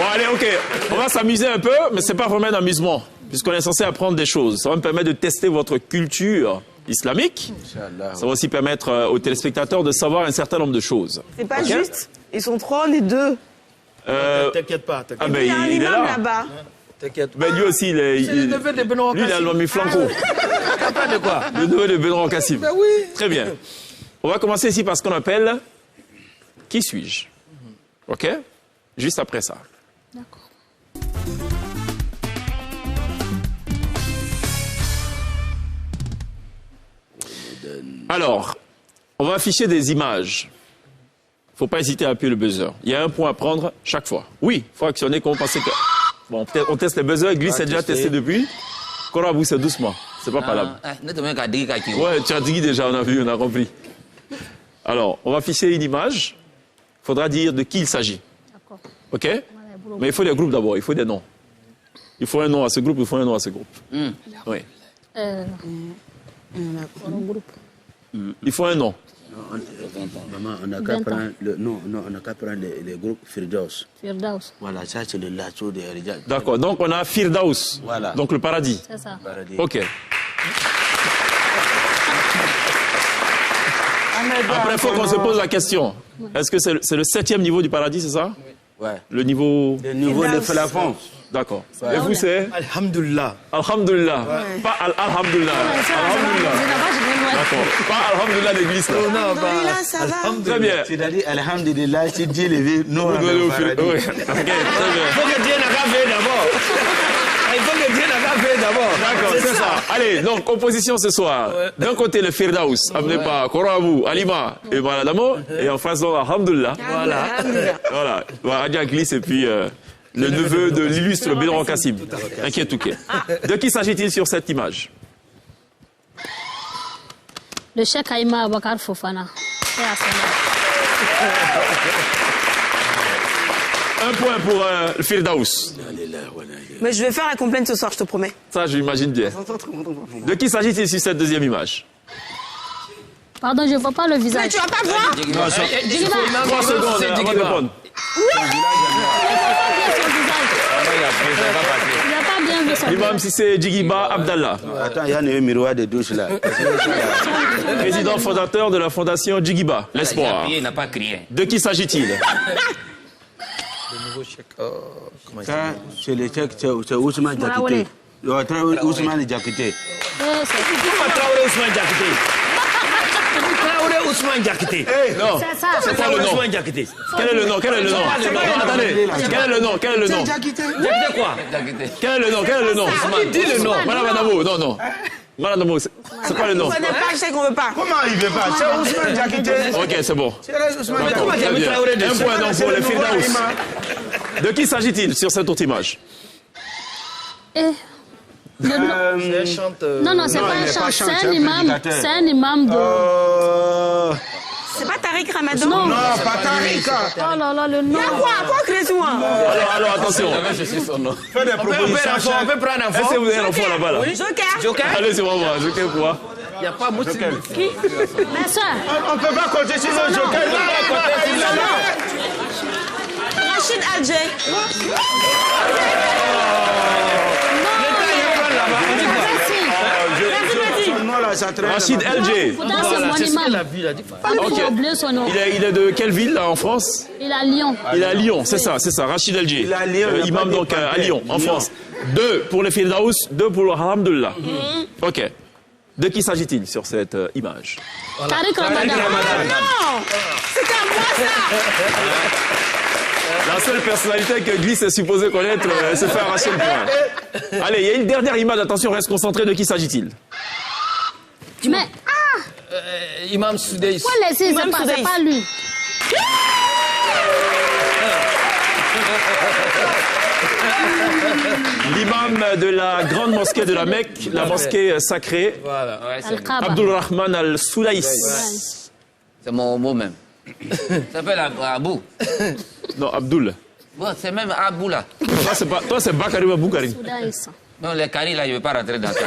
Bon, allez, ok. On va s'amuser un peu, mais c'est pas vraiment un amusement, puisqu'on est censé apprendre des choses. Ça va me permettre de tester votre culture islamique. Ça va aussi permettre aux téléspectateurs de savoir un certain nombre de choses. C'est pas juste. Ils sont 3, on est 2. T'inquiète pas. Ah, mais Il y a un il est imam là. là-bas. T'inquiète Mais lui aussi, il est. C'est le neveu de Benoît Lui, il a Kassim. mis flanco. Pas de quoi? Le neveu de Benoît Kassim. Ben oui. Très bien. On va commencer ici par ce qu'on appelle Qui suis-je? OK? Juste après ça. D'accord. Alors, on va afficher des images. Faut pas hésiter à appuyer le buzzer. Il y a un point à prendre chaque fois. Oui, faut actionner quand on pense que... Bon, peut-être on teste le buzzer. Glisse est déjà testé depuis. Korabou, c'est doucement. C'est pas palable. Ouais, tu as dit déjà, on a vu, on a compris. Alors, on va afficher une image. Il faudra dire de qui il s'agit. D'accord. OK? Mais il faut des groupes d'abord, il faut des noms. Il faut un nom à ce groupe, il faut un nom à ce groupe. Oui. Il faut un nom. Maman, on n'a qu'à prendre les groupes Firdaus. Firdaus. Voilà, ça c'est le lasso de Rijal. D'accord, donc on a Firdaus, Voilà. donc le paradis. C'est ça. Paradis. OK. Après, il faut qu'on se pose la question. Est-ce que c'est le 7e niveau du paradis, c'est ça? Ouais. Le niveau... Le niveau de plafond. D'accord. Et vous, c'est? Alhamdulillah. Alhamdulillah. Pas Alhamdulillah. Alhamdulillah. D'accord. Pas Alhamdulillah l'église, là. Non, Là, ça va. Très bien. C'est-à-dire, Alhamdulillah, si Dieu le veut, nous, on Vous est allez au au paradis. oui. OK, très bien. Il faut que Dieu n'a qu'à faire d'abord. Il faut que Dieu n'a qu'à faire d'abord. D'accord, c'est ça. Allez, donc, composition ce soir. D'un côté, le Firdaus, amené par Korabou, Alima et Maladamo. Et en face, donc, Alhamdulillah. Voilà. Voilà. Adja glisse et puis le neveu de l'illustre Benoît Kassim. Inquiète, ok. De qui s'agit-il sur cette image? Le Cheikh Aïma Abakar Fofana. C'est à Salah. Un point pour le Firdaus. Mais je vais faire la complainte ce soir, je te promets. Ça, j'imagine bien. De qui s'agit-il sur cette deuxième image? Pardon, je ne vois pas le visage. Mais tu vas pas voir? Djigiba. 3 secondes avant de répondre. Il n'a pas bien vu son visage. Imam Sissé Djigiba Abdallah. Attends, il y a un miroir de douche là. Président fondateur de la fondation Djigiba, l'espoir. Il n'a pas crié. De qui s'agit-il? Le nouveau chèque. Ça, c'est le chèque, c'est Ousmane Diakité. Ousmane Diakité. Traoré Ousmane Diakité. Traoré Ousmane Diakité. Non. C'est ça. C'est quoi le nom? Ousmane Diakité. Quel est le nom? Quel est le nom? Attendez. Quel est le nom? Quel est le nom? Diakité quoi? Quel est le nom? Quel est le nom? Dis le nom. Madame Adamo, non, non. Madame Adamo, c'est quoi le nom? On ne connaît pas, je sais qu'on veut pas. Comment il veut pas? C'est Ousmane Diakité. Ok, c'est bon. C'est Ousmane D'accord, Diakité. très bien. Un point donc pour le Firdaus. De qui s'agit-il sur cette autre image? C'est un chanteur. Non, non, c'est pas un chant, c'est un imam. C'est un imam de. C'est pas Tariq Ramadan? Non, pas Tarika. Oh là là, le nom. Quoi? Pourquoi créez-moi? Alors attention. Fais des propositions. On peut prendre un Est-ce que enfant. vous avez un enfant là-bas là? Joker. Allez, c'est moi. Joker quoi? Il n'y a pas Moussi. Ma soeur. On peut pas compter sur le joker. Rachid Adjé. Rachid LG. Pourtant, c'est mon imam. Ok. J'ai oublié son nom. Il est de quelle ville là en France? Il est à Lyon. Il est à Lyon, c'est ça, Rachid LG. Il est à Lyon, il y a Imam pas donc de à Lyon, en France. 2 pour le Firdaus, 2 pour le Alhamdulillah. Ok. De qui s'agit-il sur cette image? Tariq Ramadan. Non! C'était à moi ça! La seule personnalité que Glisse est supposé connaître se fait arracher le point. Allez, il y a une dernière image, attention, reste concentré, de qui s'agit-il? Mais, Imam Soudais. pourquoi laisser? C'est pas lui. L'imam de la grande mosquée de la Mecque, la mosquée sacrée, Voilà. Al-Kaaba. Abdulrahman al-Soulaïs. C'est mon mot même. Ça s'appelle Abou. Non, Abdul. Bon, c'est même Abou là. Toi, c'est Bakari ou Boukari. Soudaïs. Non, les caries là, je ne vais pas rentrer dans ça.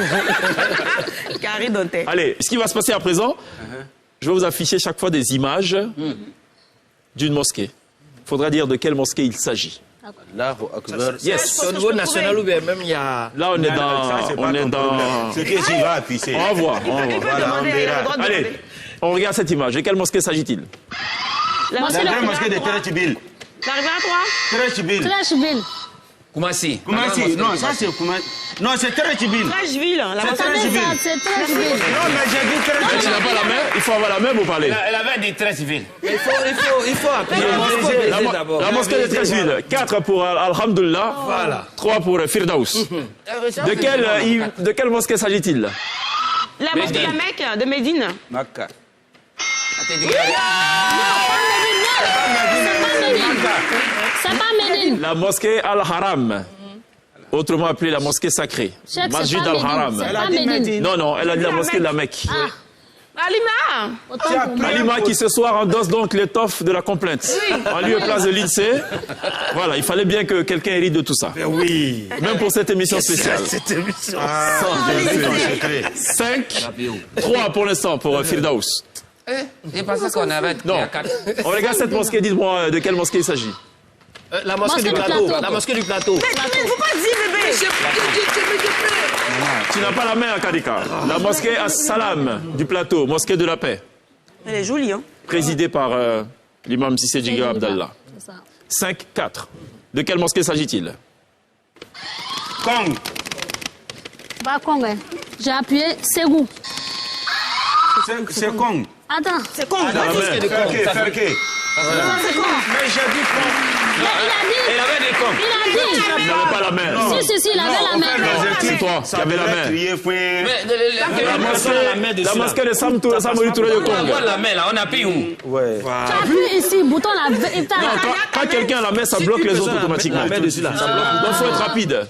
Carré Danté. Allez, ce qui va se passer à présent, je vais vous afficher chaque fois des images d'une mosquée. Il faudra dire de quelle mosquée il s'agit. Yes. Au niveau national ou bien même il y a... Là, on est dans... Ce que tu vas pisser. On va voir. Voilà, on verra. Allez, on regarde cette image. De quelle mosquée s'agit-il? La grande mosquée de Terechibil. La rivière 3. Terechibil. Trècheville. Koumassi. Koumassi. Non, ça c'est Koumassi. Non, c'est Terechibil. Trècheville. C'est Terechibil. C'est Trècheville. Non, mais j'ai dit Terechibil. Tu n'as pas la main? Il faut avoir la main pour parler. Elle avait dit Trècheville. Il faut appuyer. La mosquée de Trècheville. 4 pour Alhamdulillah. Voilà. 3 pour Firdaus. De quelle mosquée s'agit-il? La mosquée de la Mecque, de Médine. Makka. C'est pas Médine. La mosquée Al-Haram. Autrement appelée la mosquée sacrée. Cheikh, c'est Masjid pas Médine. Al-Haram. C'est pas Médine. Non, elle a dit la mosquée de la Mecque. Alima. Autant pour moi. Alima qui ce soir endosse donc l'étoffe de la complainte. En lieu et place de l'INSEE. Voilà, il fallait bien que quelqu'un hérite de tout ça. Oui. Même pour cette émission spéciale. Cette émission. 5, 3 pour l'instant pour Firdaus. C'est pas ça qu'on avait. Non. On regarde cette mosquée, dites-moi de quelle mosquée il s'agit. La mosquée du plateau. La mosquée du plateau. Mais faut pas dire, bébé. Tu n'as pas la main à Kadika. La mosquée As-Salam du plateau, mosquée de la paix. Elle est jolie, hein. Présidée par l'imam Sissé Djiga Abdallah. C'est ça. 5, 4. De quelle mosquée s'agit-il? Kong. Pas Kong, hein. J'ai appuyé Ségou. C'est Kong. Attends. C'est con. Ferke. C'est Kong. Mais j'ai dit Kong. Elle avait des comptes. Il n'avait pas la main. Si, il avait la main. C'est toi qui avais la main. La mosquée de Samory Touré de On Kong. voit la main là, on appuie où? Ouais. Tu appuies ici, bouton la. Quand quelqu'un a la main, ça bloque les autres automatiquement. Donc il faut être rapide.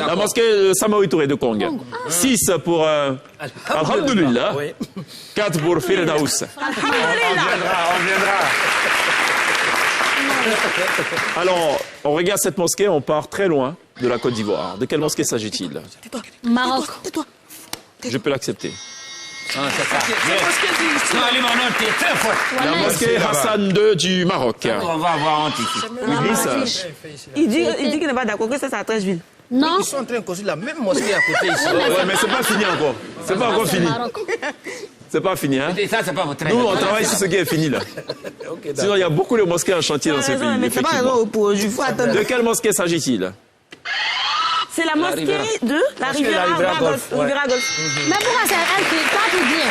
La mosquée de Samory Touré de Kong. 6 pour Alhamdulillah. 4 pour Firdaus. On viendra. Alors, on regarde cette mosquée, on part très loin de la Côte d'Ivoire. De quelle mosquée s'agit-il? Maroc. Je peux l'accepter. Non, c'est ça. Non, Alima, non, t'es très fort. La mosquée Hassan II du Maroc. On va avoir honte ici. Il dit qu'il n'est pas d'accord que ça, c'est à Trècheville. Non. Ils sont en train de construire la même mosquée à côté ici. Ouais, mais c'est pas fini encore. C'est pas encore fini. C'est pas fini, hein? Ça, c'est pas votre Nous, on travaille sur ce qui est fini, là. Sinon, il y a beaucoup de mosquées en chantier dans ce pays. Mais c'est pas raison pour il faut attendre. De quelle mosquée s'agit-il? C'est la mosquée de la Riviera Golf. Riviera Golf. Mais pourquoi c'est elle qui toi qui dis?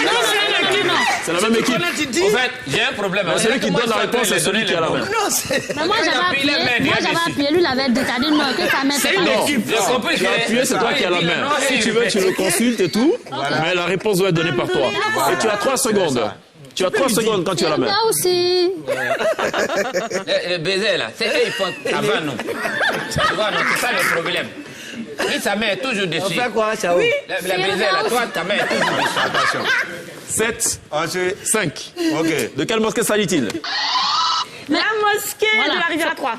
Non. C'est la même équipe. En fait, j'ai un problème. Celui qui donne la réponse, c'est celui qui a la main. Mais moi, j'avais appuyé. Lui, il avait dit, t'as dit non, que ta main, c'est pas Non, tu as appuyé, c'est toi qui as la main. Si tu veux, tu le consultes et tout, mais la réponse doit être donnée par toi. Et tu as 3 secondes. Tu as 3 secondes quand tu as la main. Là aussi. Le baiser là, c'est eux ils font avant nous. Tu vois, non, c'est ça le problème. Et sa main est toujours dessus. On fait quoi, Chao? Oui. La baiser là, toi, ta main est toujours dessus. Attention. 7, 5. Ok. De quelle mosquée s'agit-il? La mosquée de la Riviera 3.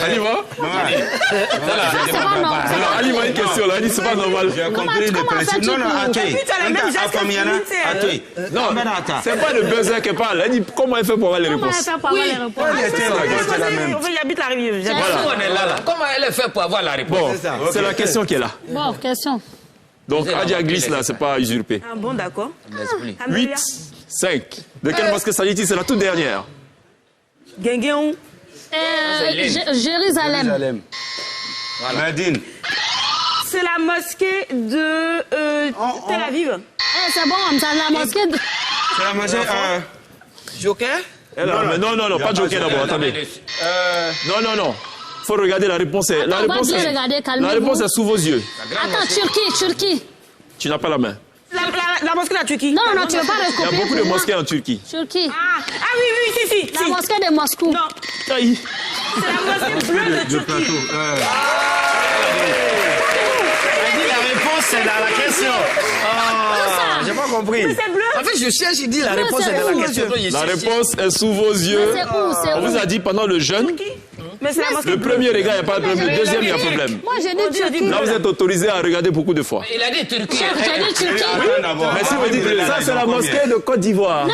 Alima? Alima, une question là, elle dit c'est pas normal. J'ai compris le principe. Non, attends. Non, c'est pas le buzzer qui parle. Elle dit comment elle fait pour avoir les réponses. J'habite la Riviera. On est là. Comment elle fait pour avoir la réponse? Bon, c'est la question qui est là. Bon, question. Donc, Adja glisse là, c'est pas usurpé. Ah bon, d'accord. 8, 5. De quelle mosquée s'agit-il? C'est la toute dernière. Guinguéon. Jérusalem. Medine. C'est la mosquée de Tel Aviv. C'est bon, c'est la mosquée de... C'est la mosquée... Joker? Non, pas Joker d'abord, attendez. Non. Faut regarder la réponse. La réponse est sous vos yeux. Attends, Turquie. Tu n'as pas la main. La mosquée de la Turquie. Non, tu ne veux pas Il y a beaucoup de mosquées en Turquie. Turquie. Ah oui, si. La mosquée de Moscou. Non. C'est la mosquée bleue de Turquie. Elle dit la réponse, c'est dans la question. J'ai pas compris. Mais c'est bleu. En fait, je cherche, il dit la réponse est dans la question. La réponse est sous vos yeux. On vous a dit pendant le jeûne, Mais c'est la mosquée Le bleue. premier, les gars, il n'y a pas de problème. Le deuxième, il y a problème. Moi, j'ai dit Turquie. Là, vous êtes autorisé à regarder beaucoup de fois. Il a dit Turquie. J'ai dit Turquie. Mais si vous dites, ça, c'est la mosquée de Côte d'Ivoire. Non.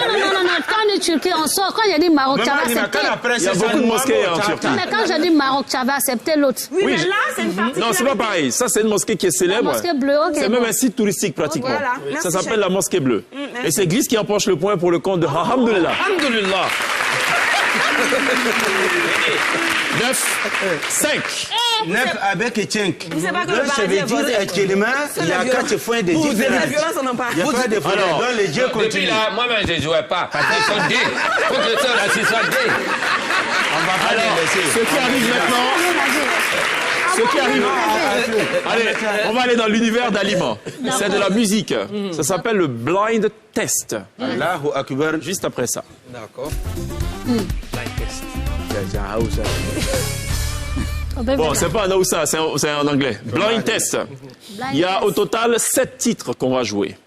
Quand on dit Turquie, on sort. Quand j'ai dit Maroc, tu vas accepter. Il y a beaucoup de mosquées en Turquie. Mais quand j'ai dit Maroc, tu vas accepter l'autre. Oui, mais là, c'est une partie. Non, c'est pas pareil. Ça, c'est une mosquée qui est célèbre. La mosquée bleue, ok. C'est même un site touristique pratiquement. Voilà. Merci, Ça s'appelle chef. la mosquée bleue. merci. Et c'est Glisse qui empoche le point pour le compte de Alhamdulillah. Alhamdulillah. 9, 5. 9 avec Etchenk. Vous savez pas que le Donc, ça paradis veut est dire volé. actuellement, il y a 4 points de La différence. violence, on en parle. Il n'y a pas de problème. Alors, Donc, les dieux Depuis continuent. là, moi-même, je ne jouais pas. Parce qu'ils sont dés. Faut que ça, là, s'ils soient dés. On va pas les laisser. Ce qui arrive maintenant. Ce qui arrive. Allez, on va aller dans l'univers d'Alima. C'est de la musique. Ça s'appelle le blind test. Allahu Akbar. Juste après ça. D'accord. Bon, c'est pas en Aoussa, c'est en anglais. Blind test. Il y a au total 7 titres qu'on va jouer.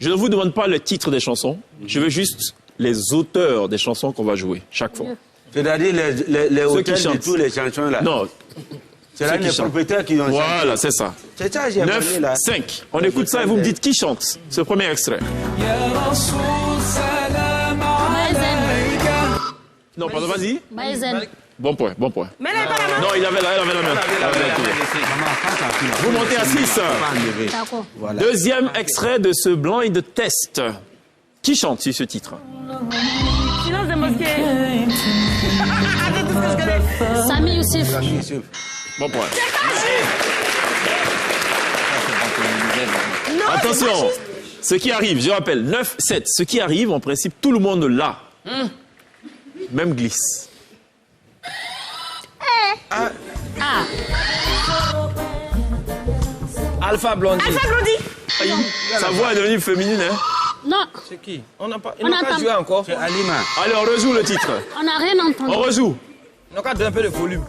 Je ne vous demande pas le titre des chansons. Je veux juste les auteurs des chansons qu'on va jouer chaque fois. C'est-à-dire les Ceux qui auteurs de chantent. tous les chansons là. Non. C'est là ceux qui les chantent. propriétaires qui ont chanté. Voilà, c'est ça. C'est ça, j'ai parlé 9, là. 5. On écoute ça et vous me dites qui chante ce premier extrait. Non, pardon, vas-y. Maïzen. Bon point, bon point. Mais elle n'avait pas la main. Non, il avait la main. Vous montez à 6. D'accord. Deuxième extrait de ce blind test. Qui chante sur ce titre? Silence des mosquées. C'est tout ce que je connais. Sami Youssef. Bon point. Non, Attention, ce qui arrive, je rappelle, 9, 7. Ce qui arrive, en principe, tout le monde l'a. Même Glisse. Alpha Blondie. Alpha Blondie. Sa voix est devenue féminine, hein? Non, C'est qui? On n'a pas, ils On n'ont pas entend. joué encore. C'est Alima. Allez, on rejoue le titre. on n'a rien entendu. On rejoue. Ils n'ont qu'à donner un peu de volume.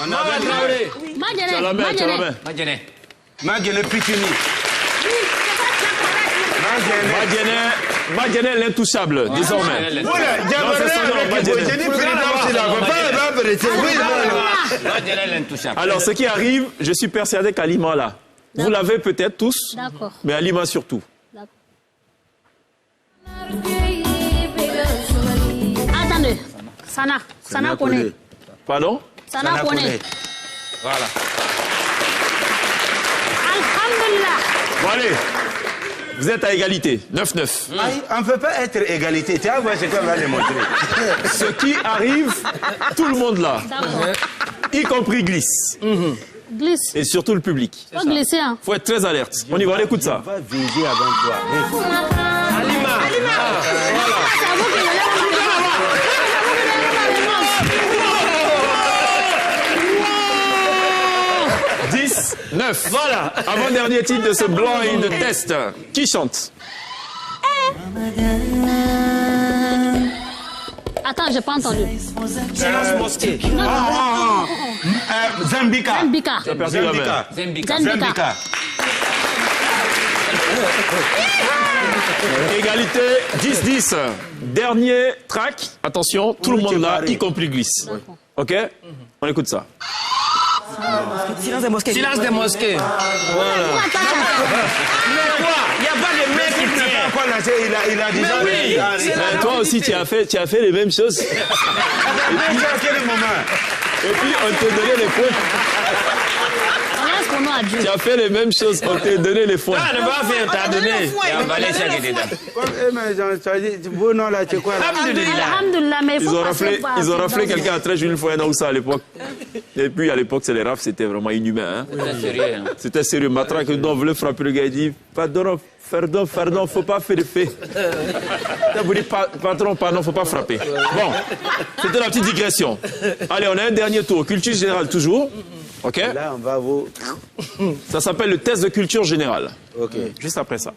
On avait Madjene, Tu as la main, tu as la main. Madjene. Magele Pitini. Madjene l'intouchable, désormais. Voilà, Non, c'est son nom, Madjene. j'ai dit président, c'est la Madjene l'intouchable. Alors, ce qui arrive, je suis persuadé qu'Alima là. Vous l'avez peut-être tous, D'accord. mais Alima surtout. Attendez. Sana connaît. Pardon? Sana connaît. Voilà. Alhamdulillah. Bon, allez. Vous êtes à égalité. 9-9. On ne peut pas être égalité. Tu vas voir ce qu'on va les montrer. Ce qui arrive, tout le monde là. D'accord. Y compris Glisse. Glisse. Et surtout le public. Faut glisser, hein. Faut être très alerte. On y va, on écoute ça. On va viser avant toi. Alima. C'est à vous qui allez « 10, 9. Voilà. Avant-dernier titre de ce blind test. Qui chante? Attends, j'ai pas entendu. Silence mosquée. Zambika. Zambika. Tu as perdu la main. Zembika. Zambika. Égalité, 10-10. Dernier track. Attention, tout le monde là, y compris Glisse. Ok? On écoute ça. Silence des mosquées. Silence des mosquées. Voilà. Mais quoi? Il n'y a pas de mec qui tient. Il a déjà... Mais toi aussi, tu as fait les mêmes choses. Et À quel moment? puis, on te donnait les points. On laisse pour nous à Dieu. Tu as fait les mêmes choses, on t'a donné les points. Ah, ne va faire, t'as donné. Il a emballé chaque dedans. Vos noms là, c'est quoi là? Alhamdulillah, mais il Ils faut ont passer raflé, par- ils ont raflé quelqu'un à 13 une fois un Aoussa à l'époque. Et puis à l'époque, c'est les rafles, c'était vraiment inhumain. Hein. C'est sérieux. Hein. C'était sérieux. Matraque, on voulait frapper le gars, il dit pardon, pardon, faut pas faire de fait. Vous dites patron, pardon, faut pas frapper. Bon, c'était la petite digression. Allez, on a un dernier tour. Culture générale toujours. Ok? Là, on va vous... Ça s'appelle le test de culture générale. Ok. Juste après ça.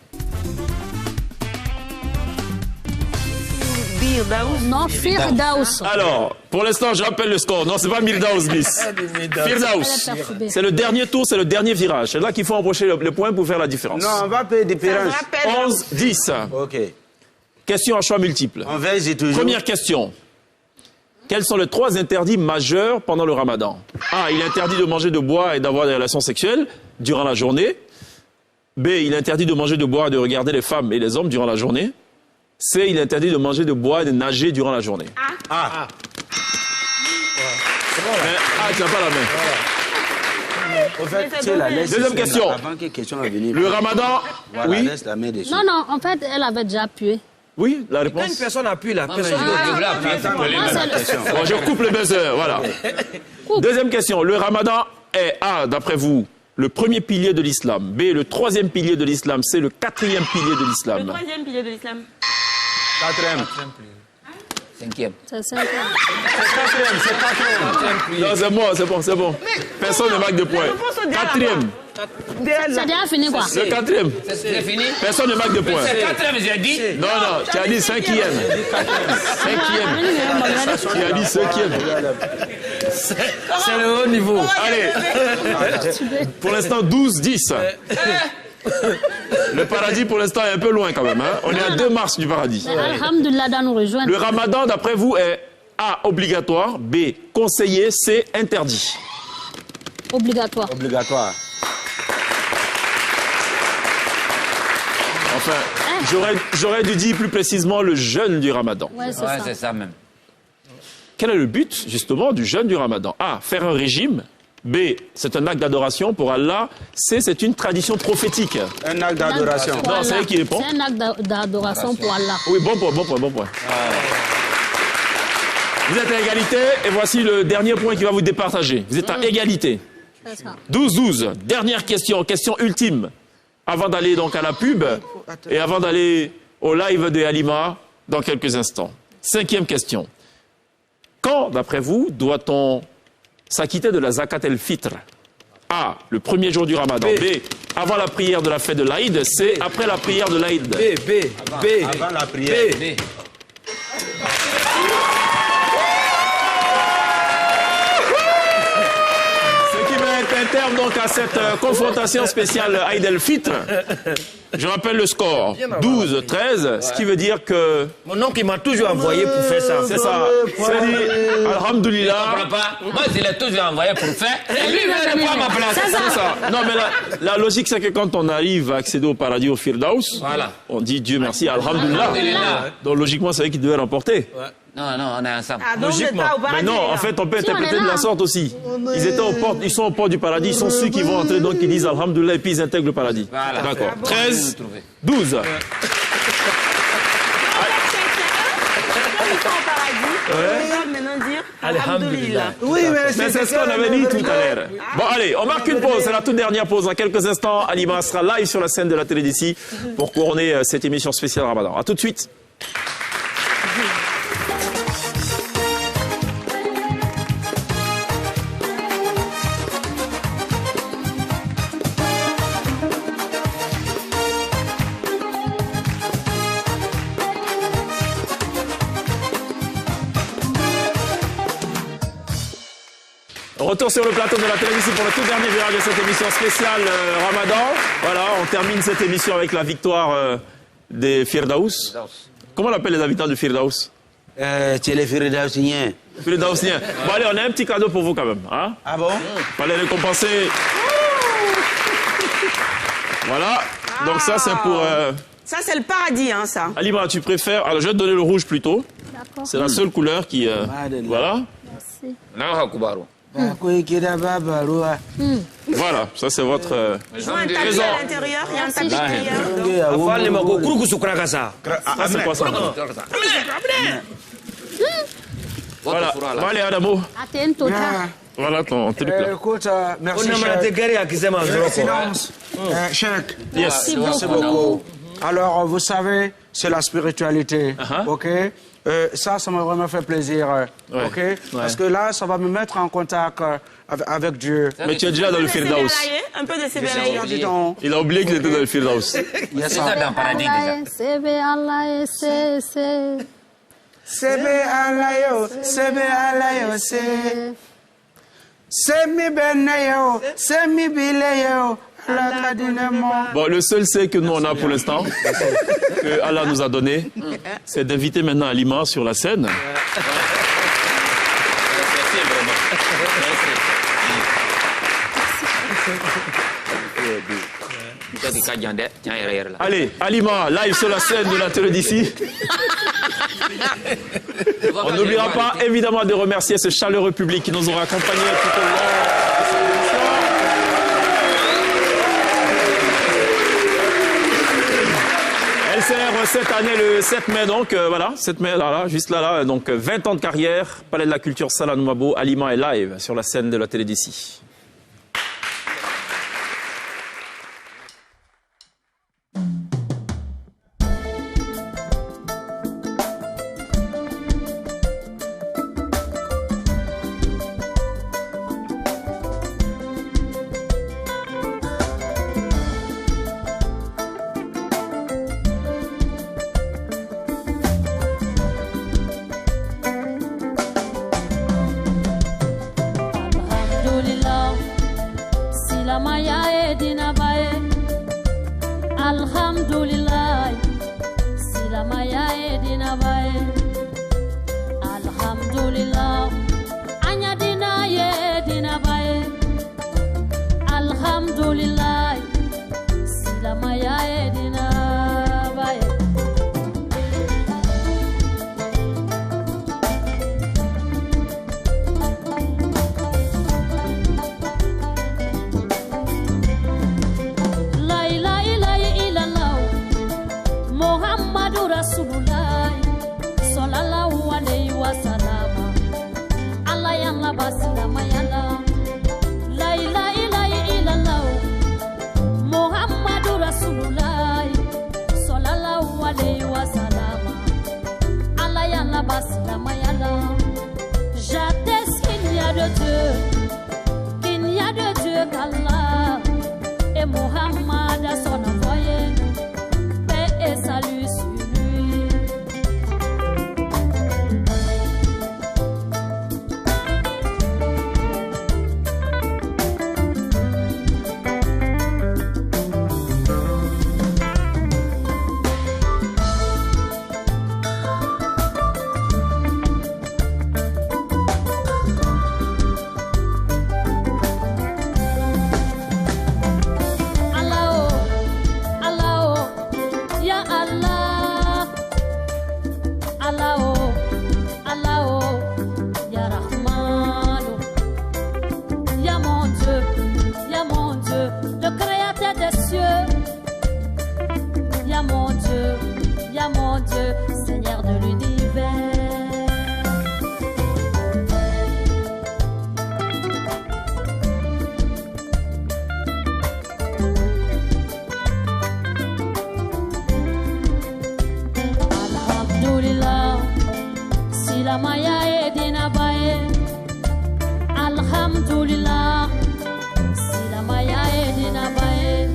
Firdaus. Non, Firdaus. Alors, pour l'instant, je rappelle le score. Non, c'est pas Mirdaus bis. Firdaus. C'est le dernier tour, c'est le dernier virage. C'est là qu'il faut empocher le point pour faire la différence. Non, on va payer des différences. 11-10. Ok. Question à choix multiple. En fait, j'ai toujours... Première question. Quels sont les 3 interdits majeurs pendant le ramadan? A. Il est interdit de manger, de boire et d'avoir des relations sexuelles durant la journée. B. Il est interdit de manger, de boire et de regarder les femmes et les hommes durant la journée. C. Il est interdit de manger, de boire et de nager durant la journée. Ah. Mais tu n'as pas la main. En fait, c'est la laisse. Deuxième question. Avant que question va venir. Le ramadan, voilà, oui. laisse la main dessus. Non, non, en fait, elle avait déjà appuyé. Oui, la réponse. Quand une personne appuie, la personne... Bon, je coupe le buzzer, voilà. Deuxième question. Le ramadan est A, d'après vous, le premier pilier de l'islam. B, le 3e pilier de l'islam. C, le 4e pilier de l'islam. Le 3e pilier de l'islam. 4e. 5e. C'est 5e. Non, c'est bon, c'est bon, c'est bon. Personne ne marque de points. 4e. Ça a déjà fini quoi? Le 4e. C'est fini? Personne ne marque de points. C'est 4e, j'ai dit. Non, non, tu as dit 5e. 5e. Tu as dit 5e. C'est le haut niveau. Allez. Pour l'instant, 12-10. Le paradis, pour l'instant, est un peu loin quand même. Hein. On est à 2 mars du paradis. Alhamdulillah, dans nous rejoindre. Le ramadan, d'après vous, est A, obligatoire, B, conseillé, C, interdit. Obligatoire. Obligatoire. Enfin, j'aurais dû dire plus précisément le jeûne du ramadan. Ouais, c'est ça même. Quel est le but, justement, du jeûne du ramadan? A, faire un régime. B, c'est un acte d'adoration pour Allah. C, c'est une tradition prophétique. Un acte d'adoration. Non, c'est elle qui répond. C'est un acte d'adoration pour Allah. Oui, bon point, bon point, bon point. Vous êtes à égalité et voici le dernier point qui va vous départager. Vous êtes à égalité. 12-12. Dernière question, question ultime. Avant d'aller donc à la pub et avant d'aller au live de Halima dans quelques instants. 5e question. Quand, d'après vous, doit-on s'acquitter de la zakat el-fitr? A, le premier jour du ramadan. B, avant la prière de la fête de l'Aïd. C, après la prière de l'Aïd. B. Avant la prière. B. Ce qui met un terme donc à cette confrontation spéciale Aïd el-Fitr. Je rappelle le score, 12-13, ce qui veut dire que... Mon oncle m'a toujours envoyé pour faire ça. C'est ça. C'est-à-dire, alhamdoulilah... Moi, je l'ai toujours envoyé pour faire. Et lui, il ne veut pas ma place. C'est ça. Non, mais la logique, c'est que quand on arrive à accéder au paradis, au Firdaus, voilà, on dit Dieu merci, alhamdoulilah. Donc, logiquement, c'est vrai qu'il devait remporter. Ouais. Non, on est ensemble. Ah, donc logiquement. Mais non, en fait, on peut interpréter de la sorte aussi. Ils sont aux portes du paradis, ils sont ceux qui vont entrer, donc ils disent alhamdoulilah, et puis ils intègrent le paradis. Voilà. D'accord. 13, 12. Alhamdulillah. Oui, mais c'est ce qu'on avait dit tout à l'heure. Bon, allez, on marque une pause. C'est la toute dernière pause. Dans quelques instants, Halima sera live sur la scène de la télé d'ici pour couronner cette émission spéciale Ramadan. A tout de suite. Retour sur le plateau de la télévision pour le tout dernier virage de cette émission spéciale Ramadan. Voilà, on termine cette émission avec la victoire des Firdaus. Comment on appelle les habitants du Firdaus? C'est les Firdausiens. Firdausiens. Bon allez, on a un petit cadeau pour vous quand même. Hein? Ah bon? Fallait récompenser. Voilà. Donc ça c'est pour... Ça c'est le paradis, hein, ça. Halima, tu préfères... Alors je vais te donner le rouge plutôt. C'est la seule couleur qui... Voilà. Merci. Voilà, ça c'est votre... Ils ont un tapis à l'intérieur, il y a un tapis à l'intérieur. Ça c'est quoi ça? Voilà, allez Adamo. Voilà ton truc là. Écoute, merci Cheikh. Yes. Merci beaucoup. Alors, vous savez, c'est la spiritualité, ok? Ça m'a vraiment fait plaisir, ok? Parce que là, ça va me mettre en contact avec Dieu. Mais tu es déjà dans le Firdaus. Un peu de Sébélaï. Il a oublié qu'il était dans le Firdaus. C'est ça dans le paradis déjà. Sebe alayo, sebe alayo, se. Semi benayo, semi bileyo. Bon, le seul c'est que nous on a pour l'instant, que Allah nous a donné, c'est d'inviter maintenant Alima sur la scène. Allez, Alima, live sur la scène de la télé d'ici. On n'oubliera pas évidemment de remercier ce chaleureux public qui nous aura accompagnés tout au long de cette émission. LCR cette année le 7 mai donc, voilà, 7 mai là, juste là, donc 20 ans de carrière, Palais de la Culture, Salah Noumabo, Alima est live sur la scène de la télé d'ici. J'atteste qu'il n'y a de Dieu qu'Allah et Mohammed a son envoyé, paix et salut sur lui. Mon Dieu, Seigneur de l'univers. Alhamdulillah, si la maya est dinabaye. Alhamdulillah, si la maya est dinabaye.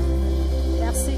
Merci.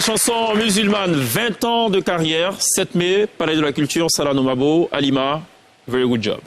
chanson musulmane, 20 ans de carrière, 7 mai, Palais de la Culture, Salah Nomabo, Alima, very good job.